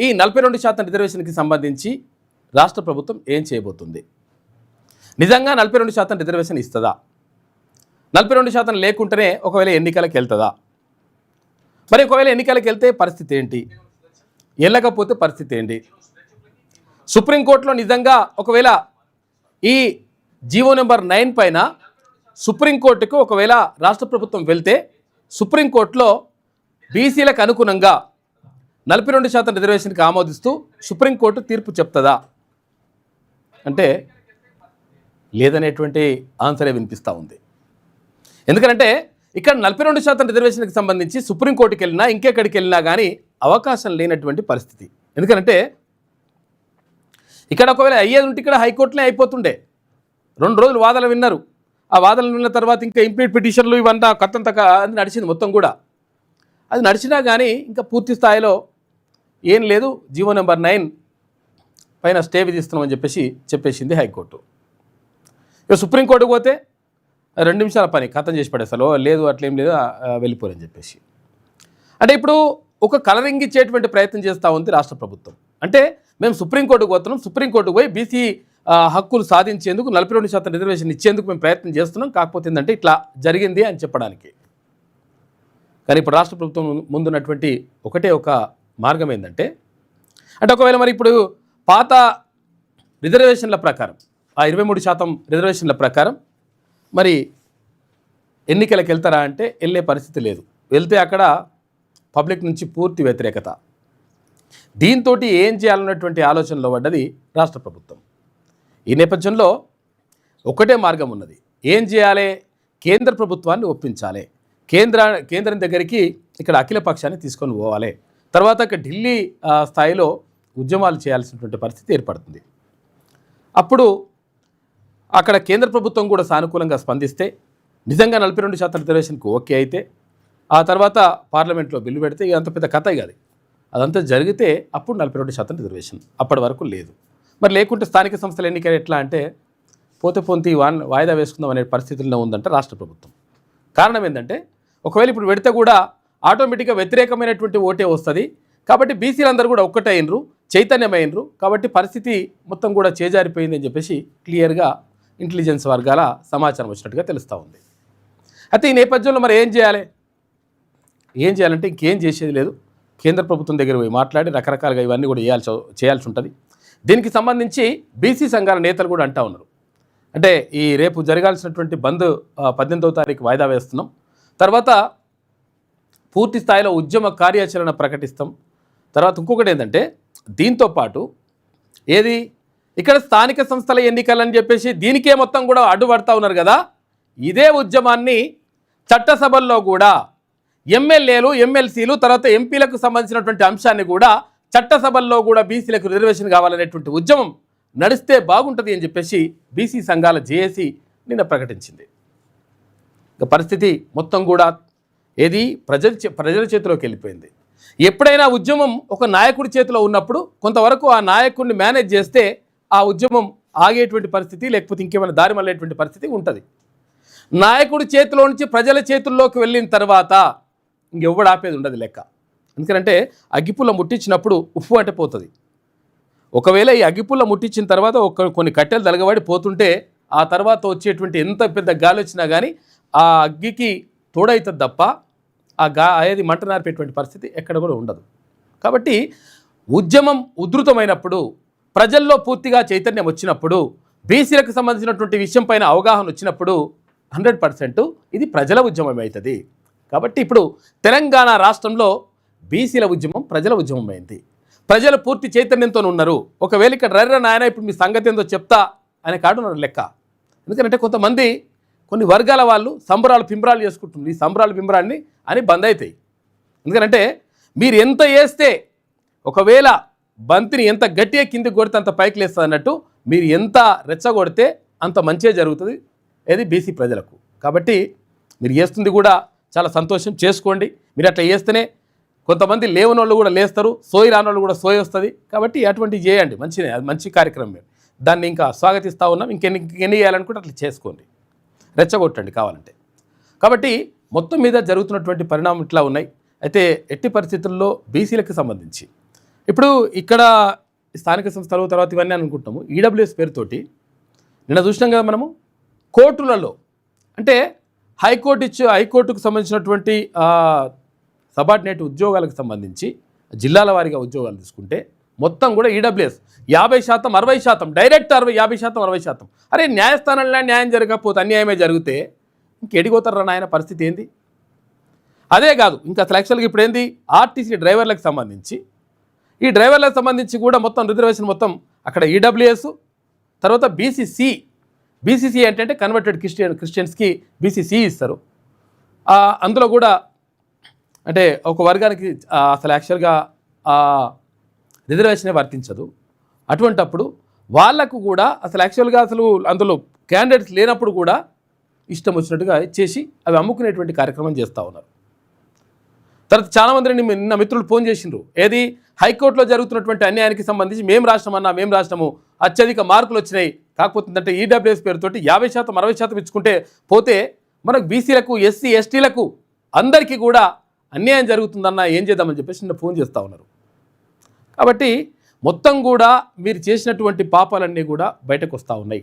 ఈ 42% రిజర్వేషన్కి సంబంధించి రాష్ట్ర ప్రభుత్వం ఏం చేయబోతుంది? నిజంగా 42% రిజర్వేషన్ ఇస్తుందా? 42% లేకుంటేనే ఒకవేళ ఎన్నికలకు వెళ్తుందా? మరి ఒకవేళ ఎన్నికలకు వెళ్తే పరిస్థితి ఏంటి? వెళ్ళకపోతే పరిస్థితి ఏంటి? సుప్రీంకోర్టులో నిజంగా ఒకవేళ ఈ జీవో నెంబర్ 9 పైన సుప్రీంకోర్టుకు ఒకవేళ రాష్ట్ర ప్రభుత్వం వెళ్తే సుప్రీంకోర్టులో బీసీలకు అనుగుణంగా 42% రిజర్వేషన్కి ఆమోదిస్తూ సుప్రీంకోర్టు తీర్పు చెప్తుందా అంటే లేదనేటువంటి ఆన్సరే వినిపిస్తూ ఉంది. ఎందుకంటే ఇక్కడ 42% రిజర్వేషన్కి సంబంధించి సుప్రీంకోర్టుకి వెళ్ళినా ఇంకెక్కడికి వెళ్ళినా కానీ అవకాశం లేనటువంటి పరిస్థితి. ఎందుకంటే ఇక్కడ ఒకవేళ అయ్యేది ఉంటే ఇక్కడ హైకోర్టులే అయిపోతుండే. 2 రోజులు వాదనలు విన్నారు. ఆ వాదనలు విన్న తర్వాత ఇంకా ఇంప్లీట్ పిటిషన్లు ఇవంతా కత్తంత అది నడిచింది మొత్తం కూడా. అది నడిచినా కానీ ఇంకా పూర్తి స్థాయిలో ఏం లేదు, జీవో నెంబర్ 9 పైన స్టే విధిస్తున్నామని చెప్పేసింది హైకోర్టు. ఇక సుప్రీంకోర్టుకు పోతే 2 నిమిషాల పని ఖతం చేసి పడేస్తారు. లేదు అట్లేం లేదు వెళ్ళిపోరని చెప్పేసి. అంటే ఇప్పుడు ఒక కలరింగ్ ఇచ్చేటువంటి ప్రయత్నం చేస్తూ ఉంది రాష్ట్ర ప్రభుత్వం. అంటే మేము సుప్రీంకోర్టుకు పోతున్నాం, సుప్రీంకోర్టుకు పోయి బీసీ హక్కులు సాధించేందుకు 42% రిజర్వేషన్ ఇచ్చేందుకు మేము ప్రయత్నం చేస్తున్నాం, కాకపోతే ఏంటంటే ఇట్లా జరిగింది అని చెప్పడానికి. కానీ ఇప్పుడు రాష్ట్ర ప్రభుత్వం ముందున్నటువంటి ఒకటే ఒక మార్గం ఏంటంటే అంటే ఒకవేళ మరి ఇప్పుడు పాత రిజర్వేషన్ల ప్రకారం ఆ 23% రిజర్వేషన్ల ప్రకారం మరి ఎన్నికలకు వెళ్తారా అంటే వెళ్ళే పరిస్థితి లేదు. వెళ్తే అక్కడ పబ్లిక్ నుంచి పూర్తి వ్యతిరేకత. దీంతో ఏం చేయాలన్నటువంటి ఆలోచనలో పడ్డది రాష్ట్ర ప్రభుత్వం. ఈ నేపథ్యంలో ఒకటే మార్గం ఉన్నది. ఏం చేయాలి? కేంద్ర ప్రభుత్వాన్ని ఒప్పించాలి. కేంద్రం దగ్గరికి ఇక్కడ అఖిల పక్షాన్ని తీసుకొని పోవాలి. తర్వాత ఢిల్లీ స్థాయిలో ఉద్యమాలు చేయాల్సినటువంటి పరిస్థితి ఏర్పడుతుంది. అప్పుడు అక్కడ కేంద్ర ప్రభుత్వం కూడా సానుకూలంగా స్పందిస్తే నిజంగా 42% రిజర్వేషన్కి ఓకే అయితే ఆ తర్వాత పార్లమెంట్లో బిల్లు పెడితే అంత పెద్ద కథ కాదు. అదంతా జరిగితే అప్పుడు 42% రిజర్వేషన్. అప్పటి వరకు లేదు. మరి లేకుంటే స్థానిక సంస్థల ఎన్నిక ఎట్లా అంటే పోతే పొంతి వాయిదా వేసుకుందాం అనే పరిస్థితుల్లో ఉందంటే రాష్ట్ర ప్రభుత్వం. కారణం ఏంటంటే ఒకవేళ ఇప్పుడు పెడితే కూడా ఆటోమేటిక్గా వ్యతిరేకమైనటువంటి ఓటే వస్తుంది. కాబట్టి బీసీలందరూ కూడా ఒక్కటైనరు, చైతన్యమైనరు. కాబట్టి పరిస్థితి మొత్తం కూడా చేజారిపోయింది అని చెప్పేసి క్లియర్గా ఇంటెలిజెన్స్ వర్గాల సమాచారం వచ్చినట్టుగా తెలుస్తూ ఉంది. అయితే ఈ నేపథ్యంలో మరి ఏం చేయాలంటే ఇంకేం చేసేది లేదు. కేంద్ర ప్రభుత్వం దగ్గర పోయి మాట్లాడి రకరకాలుగా ఇవన్నీ కూడా చేయాల్సి ఉంటుంది. దీనికి సంబంధించి బీసీ సంఘాల నేతలు కూడా అంటూ ఉన్నారు. అంటే ఈ రేపు జరగాల్సినటువంటి బంద్ 18వ తారీఖు వాయిదా వేస్తున్నాం, తర్వాత పూర్తి స్థాయిలో ఉద్యమ కార్యాచరణ ప్రకటిస్తాం. తర్వాత ఇంకొకటి ఏంటంటే దీంతో పాటు ఏది ఇక్కడ స్థానిక సంస్థల ఎన్నికలని చెప్పేసి దీనికే మొత్తం కూడా అడ్డుపడతా ఉన్నారు కదా. ఇదే ఉద్యమాన్ని చట్టసభల్లో కూడా ఎమ్మెల్యేలు, ఎమ్మెల్సీలు, తర్వాత ఎంపీలకు సంబంధించినటువంటి అంశాన్ని కూడా చట్టసభల్లో కూడా బీసీలకు రిజర్వేషన్ కావాలనేటువంటి ఉద్యమం నడిస్తే బాగుంటుంది అని చెప్పేసి బీసీ సంఘాల జేఏసీ నిన్న ప్రకటించింది. ఇక పరిస్థితి మొత్తం కూడా ఏది ప్రజల చేతిలోకి వెళ్ళిపోయింది. ఎప్పుడైనా ఉద్యమం ఒక నాయకుడి చేతిలో ఉన్నప్పుడు కొంతవరకు ఆ నాయకుడిని మేనేజ్ చేస్తే ఆ ఉద్యమం ఆగేటువంటి పరిస్థితి, లేకపోతే ఇంకేమైనా దారి మళ్ళేటువంటి పరిస్థితి ఉంటుంది. నాయకుడి చేతిలో నుంచి ప్రజల చేతుల్లోకి వెళ్ళిన తర్వాత ఇంకెవ్వడు ఆపేది ఉండదు లెక్క. ఎందుకంటే అగ్గిపుల్ల ముట్టించినప్పుడు ఉప్పు అంటే పోతుంది. ఒకవేళ ఈ అగ్గిపుల్ల ముట్టించిన తర్వాత కొన్ని కట్టెలు తలగబడి పోతుంటే ఆ తర్వాత వచ్చేటువంటి ఎంత పెద్ద గాలి వచ్చినా కానీ ఆ అగ్గికి తోడవుతుంది తప్ప అది మంట నార్పేటువంటి పరిస్థితి ఎక్కడ కూడా ఉండదు. కాబట్టి ఉద్యమం ఉధృతమైనప్పుడు, ప్రజల్లో పూర్తిగా చైతన్యం వచ్చినప్పుడు, బీసీలకు సంబంధించినటువంటి విషయం పైన అవగాహన వచ్చినప్పుడు 100% ఇది ప్రజల ఉద్యమం అవుతుంది. కాబట్టి ఇప్పుడు తెలంగాణ రాష్ట్రంలో బీసీల ఉద్యమం ప్రజల ఉద్యమం అయింది. ప్రజలు పూర్తి చైతన్యంతో ఉన్నారు. ఒకవేళ ఇక్కడ రర్ర నాయన ఇప్పుడు మీ సంగతి ఏందో చెప్తా అనే కాడున్నారు లెక్క. ఎందుకంటే కొంతమంది కొన్ని వర్గాల వాళ్ళు సంబరాలు పింబరాలు చేసుకుంటున్నారు. ఈ సంబరాలు పింబరాన్ని అని బంద్ అవుతాయి. ఎందుకంటే మీరు ఎంత వేస్తే, ఒకవేళ బంతిని ఎంత గట్టిగా కిందికి కొడితే అంత పైకి లేస్తుంది అన్నట్టు, మీరు ఎంత రెచ్చగొడితే అంత మంచిగా జరుగుతుంది ఏది బీసీ ప్రజలకు. కాబట్టి మీరు చేస్తుంది కూడా చాలా సంతోషం, చేసుకోండి. మీరు అట్లా చేస్తేనే కొంతమంది లేవని వాళ్ళు కూడా లేస్తారు, సోయి రాని వాళ్ళు కూడా సోయి వస్తుంది. కాబట్టి అటువంటివి చేయండి, మంచిదే, అది మంచి కార్యక్రమం. దాన్ని ఇంకా స్వాగతిస్తూ ఉన్నాం. ఇంకెన్ని చేయాలనుకుంటే అట్లా చేసుకోండి, రెచ్చగొట్టండి కావాలంటే. కాబట్టి మొత్తం మీద జరుగుతున్నటువంటి పరిణామం ఇట్లా ఉన్నాయి. అయితే ఎట్టి పరిస్థితుల్లో బీసీలకు సంబంధించి ఇప్పుడు ఇక్కడ స్థానిక సంస్థలు తర్వాత ఇవన్నీ అనుకుంటాము. ఈడబ్ల్యూఎస్ పేరుతోటి నిన్న చూసినాం కదా మనము కోర్టులలో, అంటే హైకోర్టుకు సంబంధించినటువంటి సబార్డినేట్ ఉద్యోగాలకు సంబంధించి జిల్లాల వారీగా ఉద్యోగాలు తీసుకుంటే మొత్తం కూడా ఈడబ్ల్యూఎస్ 50%, 60%, డైరెక్ట్ 50%, 60%. అరే న్యాయస్థానంలో న్యాయం జరగకపోతే అన్యాయమే జరిగితే ఇంకెడిగోతారా నాయన పరిస్థితి ఏంది? అదే కాదు, ఇంకా అసలు యాక్చువల్గా ఇప్పుడు ఏంది, ఆర్టీసీ డ్రైవర్లకు సంబంధించి ఈ డ్రైవర్లకు సంబంధించి కూడా మొత్తం రిజర్వేషన్ మొత్తం అక్కడ ఈడబ్ల్యూఎస్, తర్వాత బీసీసీ ఏంటంటే కన్వర్టెడ్ క్రిస్టియన్స్కి బీసీసీ ఇస్తారు. అందులో కూడా అంటే ఒక వర్గానికి అసలు యాక్చువల్గా రిజర్వేషనే వర్తించదు. అటువంటప్పుడు వాళ్లకు కూడా అసలు యాక్చువల్గా అసలు అందులో క్యాండిడేట్స్ లేనప్పుడు కూడా ఇష్టం వచ్చినట్టుగా చేసి అవి అమ్ముకునేటువంటి కార్యక్రమం చేస్తూ ఉన్నారు. తర్వాత చాలామందిని నిన్న మిత్రులు ఫోన్ చేసిండ్రు, ఏది హైకోర్టులో జరుగుతున్నటువంటి అన్యాయానికి సంబంధించి మేము రాష్ట్రము అత్యధిక మార్కులు వచ్చినాయి, కాకపోతే అంటే ఈడబ్ల్యూఎస్ పేరుతోటి 50%, 60% ఇచ్చుకుంటే పోతే మనకు బీసీలకు, ఎస్సీ, ఎస్టీలకు అందరికీ కూడా అన్యాయం జరుగుతుందన్న ఏం చేద్దామని చెప్పేసి నిన్న ఫోన్ చేస్తూ ఉన్నారు. కాబట్టి మొత్తం కూడా మీరు చేసినటువంటి పాపాలన్నీ కూడా బయటకు వస్తూ ఉన్నాయి.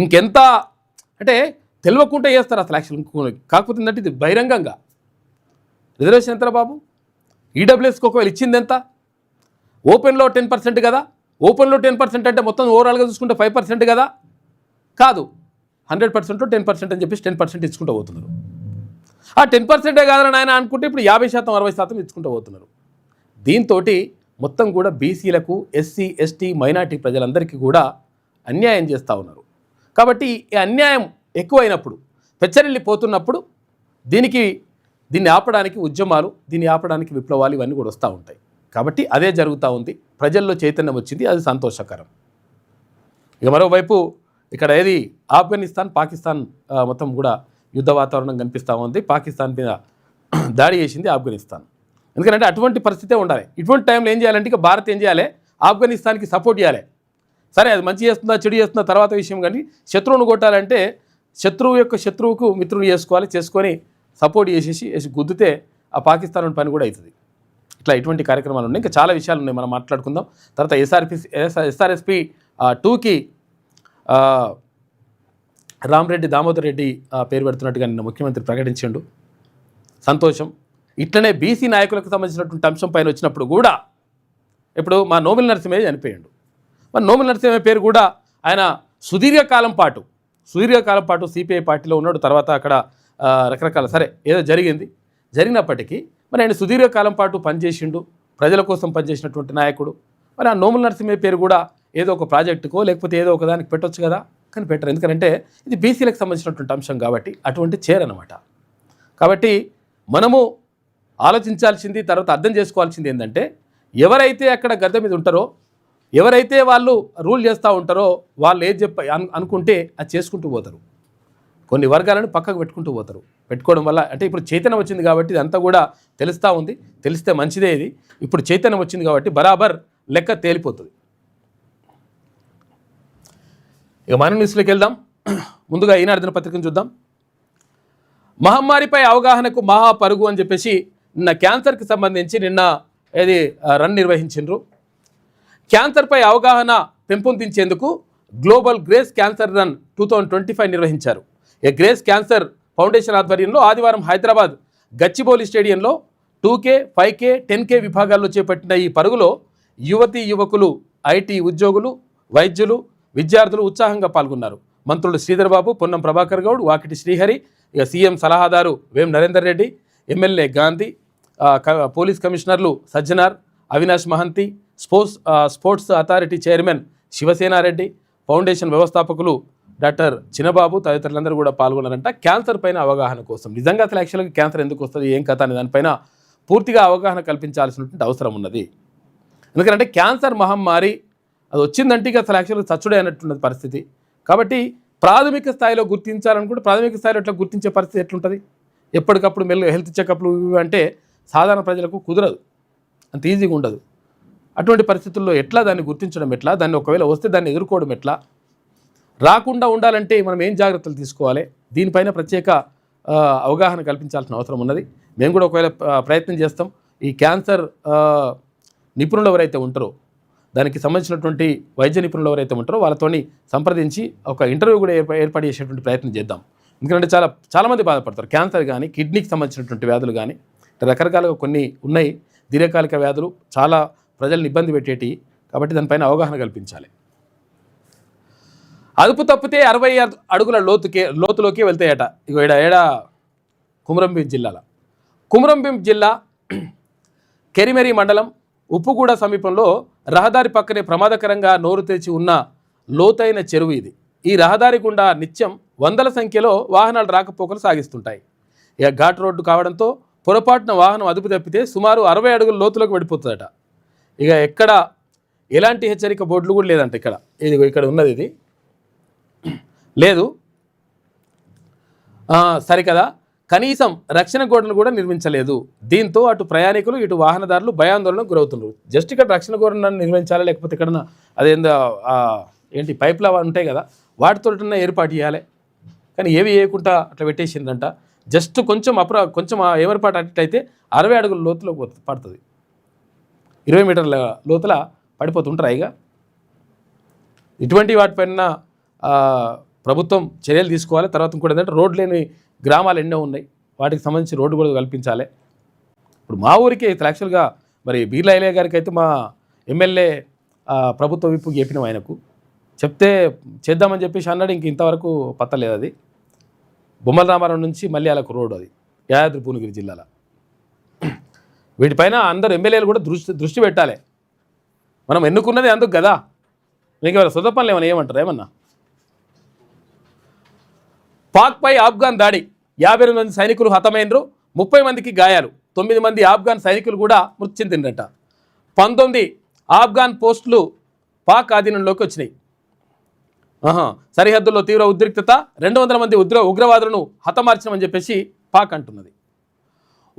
ఇంకెంత అంటే తెలియకుండా చేస్తారు అసలు యాక్చువల్. కాకపోతే ఏంటంటే ఇది బహిరంగంగా రిజర్వేషన్ ఎంత బాబు, ఈడబ్ల్యూఎస్కి ఒకవేళ ఇచ్చింది ఎంత? ఓపెన్లో 10% కదా, ఓపెన్లో 10% అంటే మొత్తం ఓవరాల్గా చూసుకుంటే 5% కదా, కాదు 100%లో 10% అని చెప్పేసి 10% ఇచ్చుకుంటూ పోతున్నారు. ఆ 10%ఏ కాదని ఆయన అనుకుంటే ఇప్పుడు 50%, 60% ఇచ్చుకుంటూ పోతున్నారు. దీంతో మొత్తం కూడా బీసీలకు, ఎస్సీ, ఎస్టీ, మైనార్టీ ప్రజలందరికీ కూడా అన్యాయం చేస్తూ ఉన్నారు. కాబట్టి ఈ అన్యాయం ఎక్కువైనప్పుడు, పెచ్చరిల్లిపోతున్నప్పుడు దీన్ని ఆపడానికి ఉద్యమాలు, దీన్ని ఆపడానికి విప్లవాలు ఇవన్నీ కూడా వస్తూ ఉంటాయి. కాబట్టి అదే జరుగుతూ ఉంది. ప్రజల్లో చైతన్యం వచ్చింది, అది సంతోషకరం. ఇక మరోవైపు ఇక్కడ ఏది ఆఫ్ఘనిస్తాన్, పాకిస్తాన్ మొత్తం కూడా యుద్ధ వాతావరణం కనిపిస్తూ ఉంది. పాకిస్తాన్ మీద దాడి చేసింది ఆఫ్ఘనిస్తాన్. ఎందుకంటే అటువంటి పరిస్థితే ఉండాలి. ఇటువంటి టైంలో ఏం చేయాలంటే ఇక భారత్ ఏం చేయాలి, ఆఫ్ఘనిస్తాన్కి సపోర్ట్ చేయాలి. సరే అది మంచి చేస్తుందా చెడు చేస్తుందా తర్వాత విషయం, కానీ శత్రువును కొట్టాలంటే శత్రువుకు మిత్రుని చేసుకొని సపోర్ట్ చేసేసి గుద్దితే ఆ పాకిస్తాన్ పని కూడా అవుతుంది. ఇటువంటి కార్యక్రమాలు ఉన్నాయి. ఇంకా చాలా విషయాలు ఉన్నాయి, మనం మాట్లాడుకుందాం. తర్వాత ఎస్ఆర్ఎస్పి 2కి రామరెడ్డి దామోదర్ రెడ్డి పేరు పెడుతున్నట్టుగా నిన్న ముఖ్యమంత్రి ప్రకటించిండు. సంతోషం. ఇట్లనే బీసీ నాయకులకు సంబంధించినటువంటి అంశం పైన వచ్చినప్పుడు కూడా ఇప్పుడు మా నోముల నరసింహయ్య చనిపోయాడు. మరి నోముల నరసింహయ్య పేరు కూడా ఆయన సుదీర్ఘకాలం పాటు సిపిఐ పార్టీలో ఉన్నాడు. తర్వాత అక్కడ రకరకాల సరే ఏదో జరిగినప్పటికీ మరి ఆయన సుదీర్ఘకాలం పాటు పనిచేసిండు, ప్రజల కోసం పనిచేసినటువంటి నాయకుడు. మరి ఆ నోముల నరసింహయ్య పేరు కూడా ఏదో ఒక ప్రాజెక్టుకో లేకపోతే ఏదో ఒక దానికి పెట్టొచ్చు కదా, కానీ పెట్టరు. ఎందుకంటే ఇది బీసీలకు సంబంధించినటువంటి అంశం కాబట్టి అటువంటి చేరనమాట. కాబట్టి మనము ఆలోచించాల్సింది, తర్వాత అర్థం చేసుకోవాల్సింది ఏంటంటే ఎవరైతే అక్కడ గద్దె మీద ఉంటారో, ఎవరైతే వాళ్ళు రూల్ చేస్తూ ఉంటారో వాళ్ళు ఏది అనుకుంటే అది చేసుకుంటూ పోతారు. కొన్ని వర్గాలను పక్కకు పెట్టుకోవడం వల్ల అంటే ఇప్పుడు చైతన్యం వచ్చింది కాబట్టి ఇదంతా కూడా తెలుస్తూ ఉంది. తెలిస్తే మంచిదే. ఇది ఇప్పుడు చైతన్యం వచ్చింది కాబట్టి బరాబర్ లెక్క తేలిపోతుంది. ఇక మన న్యూస్లోకి వెళ్దాం. ముందుగా ఈనాడు దినపత్రికను చూద్దాం. మహమ్మారిపై అవగాహనకు మహాపరుగు అని చెప్పేసి నిన్న క్యాన్సర్కి సంబంధించి రన్ నిర్వహించిండ్రు. క్యాన్సర్పై అవగాహన పెంపొందించేందుకు గ్లోబల్ గ్రేస్ క్యాన్సర్ రన్ 2025 నిర్వహించారు. గ్రేస్ క్యాన్సర్ ఫౌండేషన్ ఆధ్వర్యంలో ఆదివారం హైదరాబాద్ గచ్చిబౌలి స్టేడియంలో 2K, 5K, 10K విభాగాల్లో చేపట్టిన ఈ పరుగులో యువకులు, ఐటీ ఉద్యోగులు, వైద్యులు, విద్యార్థులు ఉత్సాహంగా పాల్గొన్నారు. మంత్రులు శ్రీధర్ బాబు, పొన్నం ప్రభాకర్ గౌడ్, వాకిటి శ్రీహరి, సీఎం సలహాదారు వేం నరేందర్ రెడ్డి, ఎమ్మెల్యే గాంధీ, పోలీస్ కమిషనర్లు Sajjanar, Avinash Mohanty, sports authority chairman Shivasena Reddy, foundation వ్యవస్థాపకులు డాక్టర్ చిన్నబాబు తదితరులందరూ కూడా పాల్గొన్నారంట. క్యాన్సర్ పైన అవగాహన కోసం నిజంగా అసలు యాక్చువల్గా క్యాన్సర్ ఎందుకు వస్తుంది, ఏం కథ అనే దానిపైన పూర్తిగా అవగాహన కల్పించాల్సినటువంటి అవసరం ఉన్నది. ఎందుకంటే క్యాన్సర్ మహమ్మారి అది వచ్చిందంటే ఇక అసలు యాక్చువల్గా చచ్చుడే అన్నట్టున్నది పరిస్థితి. కాబట్టి ప్రాథమిక స్థాయిలో గుర్తించాలనుకుంటే ప్రాథమిక స్థాయిలో ఎట్లా గుర్తించే పరిస్థితి ఎట్లుంటుంది? ఎప్పటికప్పుడు హెల్త్ చెకప్లు అంటే సాధారణ ప్రజలకు కుదరదు, అంత ఈజీగా ఉండదు. అటువంటి పరిస్థితుల్లో ఎట్లా దాన్ని గుర్తించడం, ఎట్లా దాన్ని ఒకవేళ వస్తే దాన్ని ఎదుర్కోవడం ఎట్లా, రాకుండా ఉండాలంటే మనం ఏం జాగ్రత్తలు తీసుకోవాలి, దీనిపైన ప్రత్యేక అవగాహన కల్పించాల్సిన అవసరం ఉన్నది. మేము కూడా ఒకవేళ ప్రయత్నం చేస్తాం. ఈ క్యాన్సర్ నిపుణులు ఎవరైతే ఉంటారో, దానికి సంబంధించినటువంటి వైద్య నిపుణులు ఎవరైతే ఉంటారో వాళ్ళతోని సంప్రదించి ఒక ఇంటర్వ్యూ కూడా ఏర్పాటు చేసేటువంటి ప్రయత్నం చేద్దాం. ఎందుకంటే చాలామంది బాధపడతారు. క్యాన్సర్ కానీ, కిడ్నీకి సంబంధించినటువంటి వ్యాధులు కానీ, రకరకాలుగా కొన్ని ఉన్నాయి దీర్ఘకాలిక వ్యాధులు, చాలా ప్రజల్ని ఇబ్బంది పెట్టేటి. కాబట్టి దానిపైన అవగాహన కల్పించాలి. అదుపు తప్పితే 60 అడుగుల లోతులోకి వెళ్తాయట. ఇగో ఏడా కుమ్రంభీం జిల్లా కెరిమెరి మండలం ఉప్పుగూడ సమీపంలో రహదారి పక్కనే ప్రమాదకరంగా నోరు తెరిచి ఉన్న లోతైన చెరువు ఇది. ఈ రహదారి గుండా నిత్యం వందల సంఖ్యలో వాహనాలు రాకపోకలు సాగిస్తుంటాయి. ఇక ఘాట్ రోడ్డు కావడంతో పొరపాటున వాహనం అదుపు తప్పితే సుమారు 60 అడుగుల లోతులోకి పడిపోతుందట. ఇక ఎక్కడ ఎలాంటి హెచ్చరిక బోర్డులు కూడా లేదంట. ఇక్కడ ఉన్నది ఇది లేదు సరికదా, కనీసం రక్షణ గోడలు కూడా నిర్మించలేదు. దీంతో అటు ప్రయాణికులు ఇటు వాహనదారులు భయాందోళనకు గురవుతున్నారు. జస్ట్ ఇక్కడ రక్షణ గోడలను నిర్మించాలి, లేకపోతే ఇక్కడ అదేందో ఏంటి పైప్లు ఉంటాయి కదా, వాటితో ఏర్పాటు చేయాలి. కానీ ఏవి వేయకుండా అట్లా పెట్టేసిందంట. జస్ట్ కొంచెం ఏమర్పాటు అట్టయితే 60 అడుగుల లోతులో పడుతుంది. 20 మీటర్ల లోతుల పడిపోతుంటారు. ఇక ఇటువంటి వాటిపైన ప్రభుత్వం చర్యలు తీసుకోవాలి. తర్వాత ఇంకోటి ఏంటంటే రోడ్లు లేని గ్రామాలు ఎన్నో ఉన్నాయి, వాటికి సంబంధించి రోడ్డు కూడా కల్పించాలి. ఇప్పుడు మా ఊరికి యాక్చువల్గా మరి బీర్లా ఐలయ్య గారికి అయితే మా ఎమ్మెల్యే ప్రభుత్వ విప్పు చెప్పినాం, ఆయనకు చెప్తే చేద్దామని చెప్పేసి అన్నాడు. ఇంతవరకు పత్తలేదు. అది బొమ్మల రామారావు నుంచి మళ్ళీ వాళ్ళకు రోడ్డు, అది యాదాద్రి భువనగిరి జిల్లాలో. వీటిపైన అందరు ఎమ్మెల్యేలు కూడా దృష్టి పెట్టాలి. మనం ఎన్నుకున్నది అందుకు కదా. మీకు ఎవరు సొంత పనులు ఏమంటారు? ఏమన్నా పాక్పై ఆఫ్ఘాన్ దాడి, 58 మంది సైనికులు హతమైనరు, 30 మందికి గాయాలు. 9 మంది ఆఫ్ఘాన్ సైనికులు కూడా మృతి చెందిందట. 19 ఆఫ్ఘాన్ పోస్టులు పాక్ ఆధీనంలోకి వచ్చినాయి. సరిహద్దుల్లో తీవ్ర ఉద్రిక్తత, 200 మంది ఉగ్రవాదులను హతమార్చమని చెప్పేసి పాక్ అంటున్నది.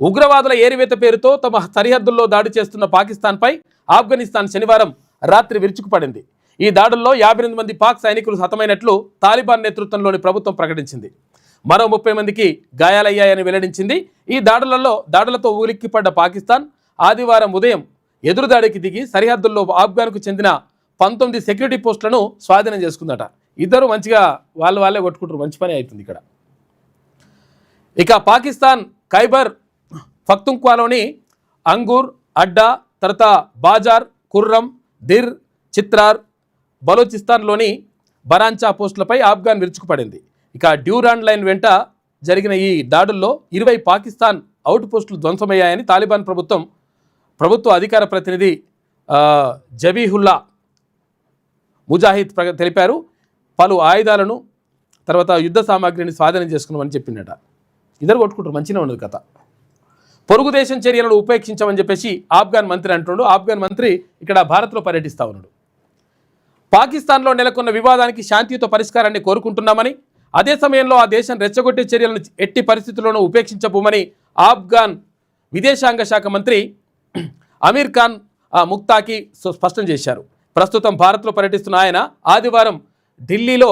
ఉగ్రవాదుల ఏరివేత పేరుతో తమ సరిహద్దుల్లో దాడి చేస్తున్న పాకిస్తాన్పై ఆఫ్ఘనిస్తాన్ శనివారం రాత్రి విరుచుకుపడింది. ఈ దాడుల్లో 58 మంది పాక్ సైనికులు హతమైనట్లు తాలిబాన్ నేతృత్వంలోని ప్రభుత్వం ప్రకటించింది. మరో 30 మందికి గాయాలయ్యాయని వెల్లడించింది. ఈ దాడులతో ఉలిక్కిపడ్డ పాకిస్తాన్ ఆదివారం ఉదయం ఎదురుదాడికి దిగి సరిహద్దుల్లో ఆఫ్ఘాన్కు చెందిన 19 సెక్యూరిటీ పోస్టులను స్వాధీనం చేసుకుందట. ఇద్దరు మంచిగా వాళ్ళే కొట్టుకుంటారు, మంచి పని అవుతుంది ఇక్కడ. ఇక పాకిస్తాన్ ఖైబర్ పఖ్తుంఖ్వాలోని అంగూర్, అడ్డా, తర్వాత బాజార్, ఖుర్రం, దిర్, చిత్రార్, బలోచిస్తాన్లోని బరాంచా పోస్టులపై ఆఫ్ఘాన్ విరుచుకుపడింది. ఇక డ్యూరాండ్ లైన్ వెంట జరిగిన ఈ దాడుల్లో 20 పాకిస్తాన్ అవుట్ పోస్టులు ధ్వంసమయ్యాయని తాలిబాన్ ప్రభుత్వ అధికార ప్రతినిధి జబీహుల్లా ముజాహిద్ తెలిపారు. పలు ఆయుధాలను తర్వాత యుద్ధ సామాగ్రిని స్వాధీనం చేసుకున్నామని చెప్పిందట. ఇద్దరు కొట్టుకుంటారు, మంచిగా ఉన్నది కథ. పొరుగు దేశం చర్యలను ఉపేక్షించమని చెప్పేసి ఆఫ్ఘాన్ మంత్రి అంటున్నాడు. ఆఫ్ఘాన్ మంత్రి ఇక్కడ భారత్లో పర్యటిస్తూ ఉన్నాడు. పాకిస్తాన్లో నెలకొన్న వివాదానికి శాంతియుత పరిష్కారాన్ని కోరుకుంటున్నామని, అదే సమయంలో ఆ దేశం రెచ్చగొట్టే చర్యలను ఎట్టి పరిస్థితుల్లోనూ ఉపేక్షించబోమని ఆఫ్ఘాన్ విదేశాంగ శాఖ మంత్రి అమీర్ ఖాన్ ముక్తాకి స్పష్టం చేశారు. ప్రస్తుతం భారత్లో పర్యటిస్తున్న ఆయన ఆదివారం ఢిల్లీలో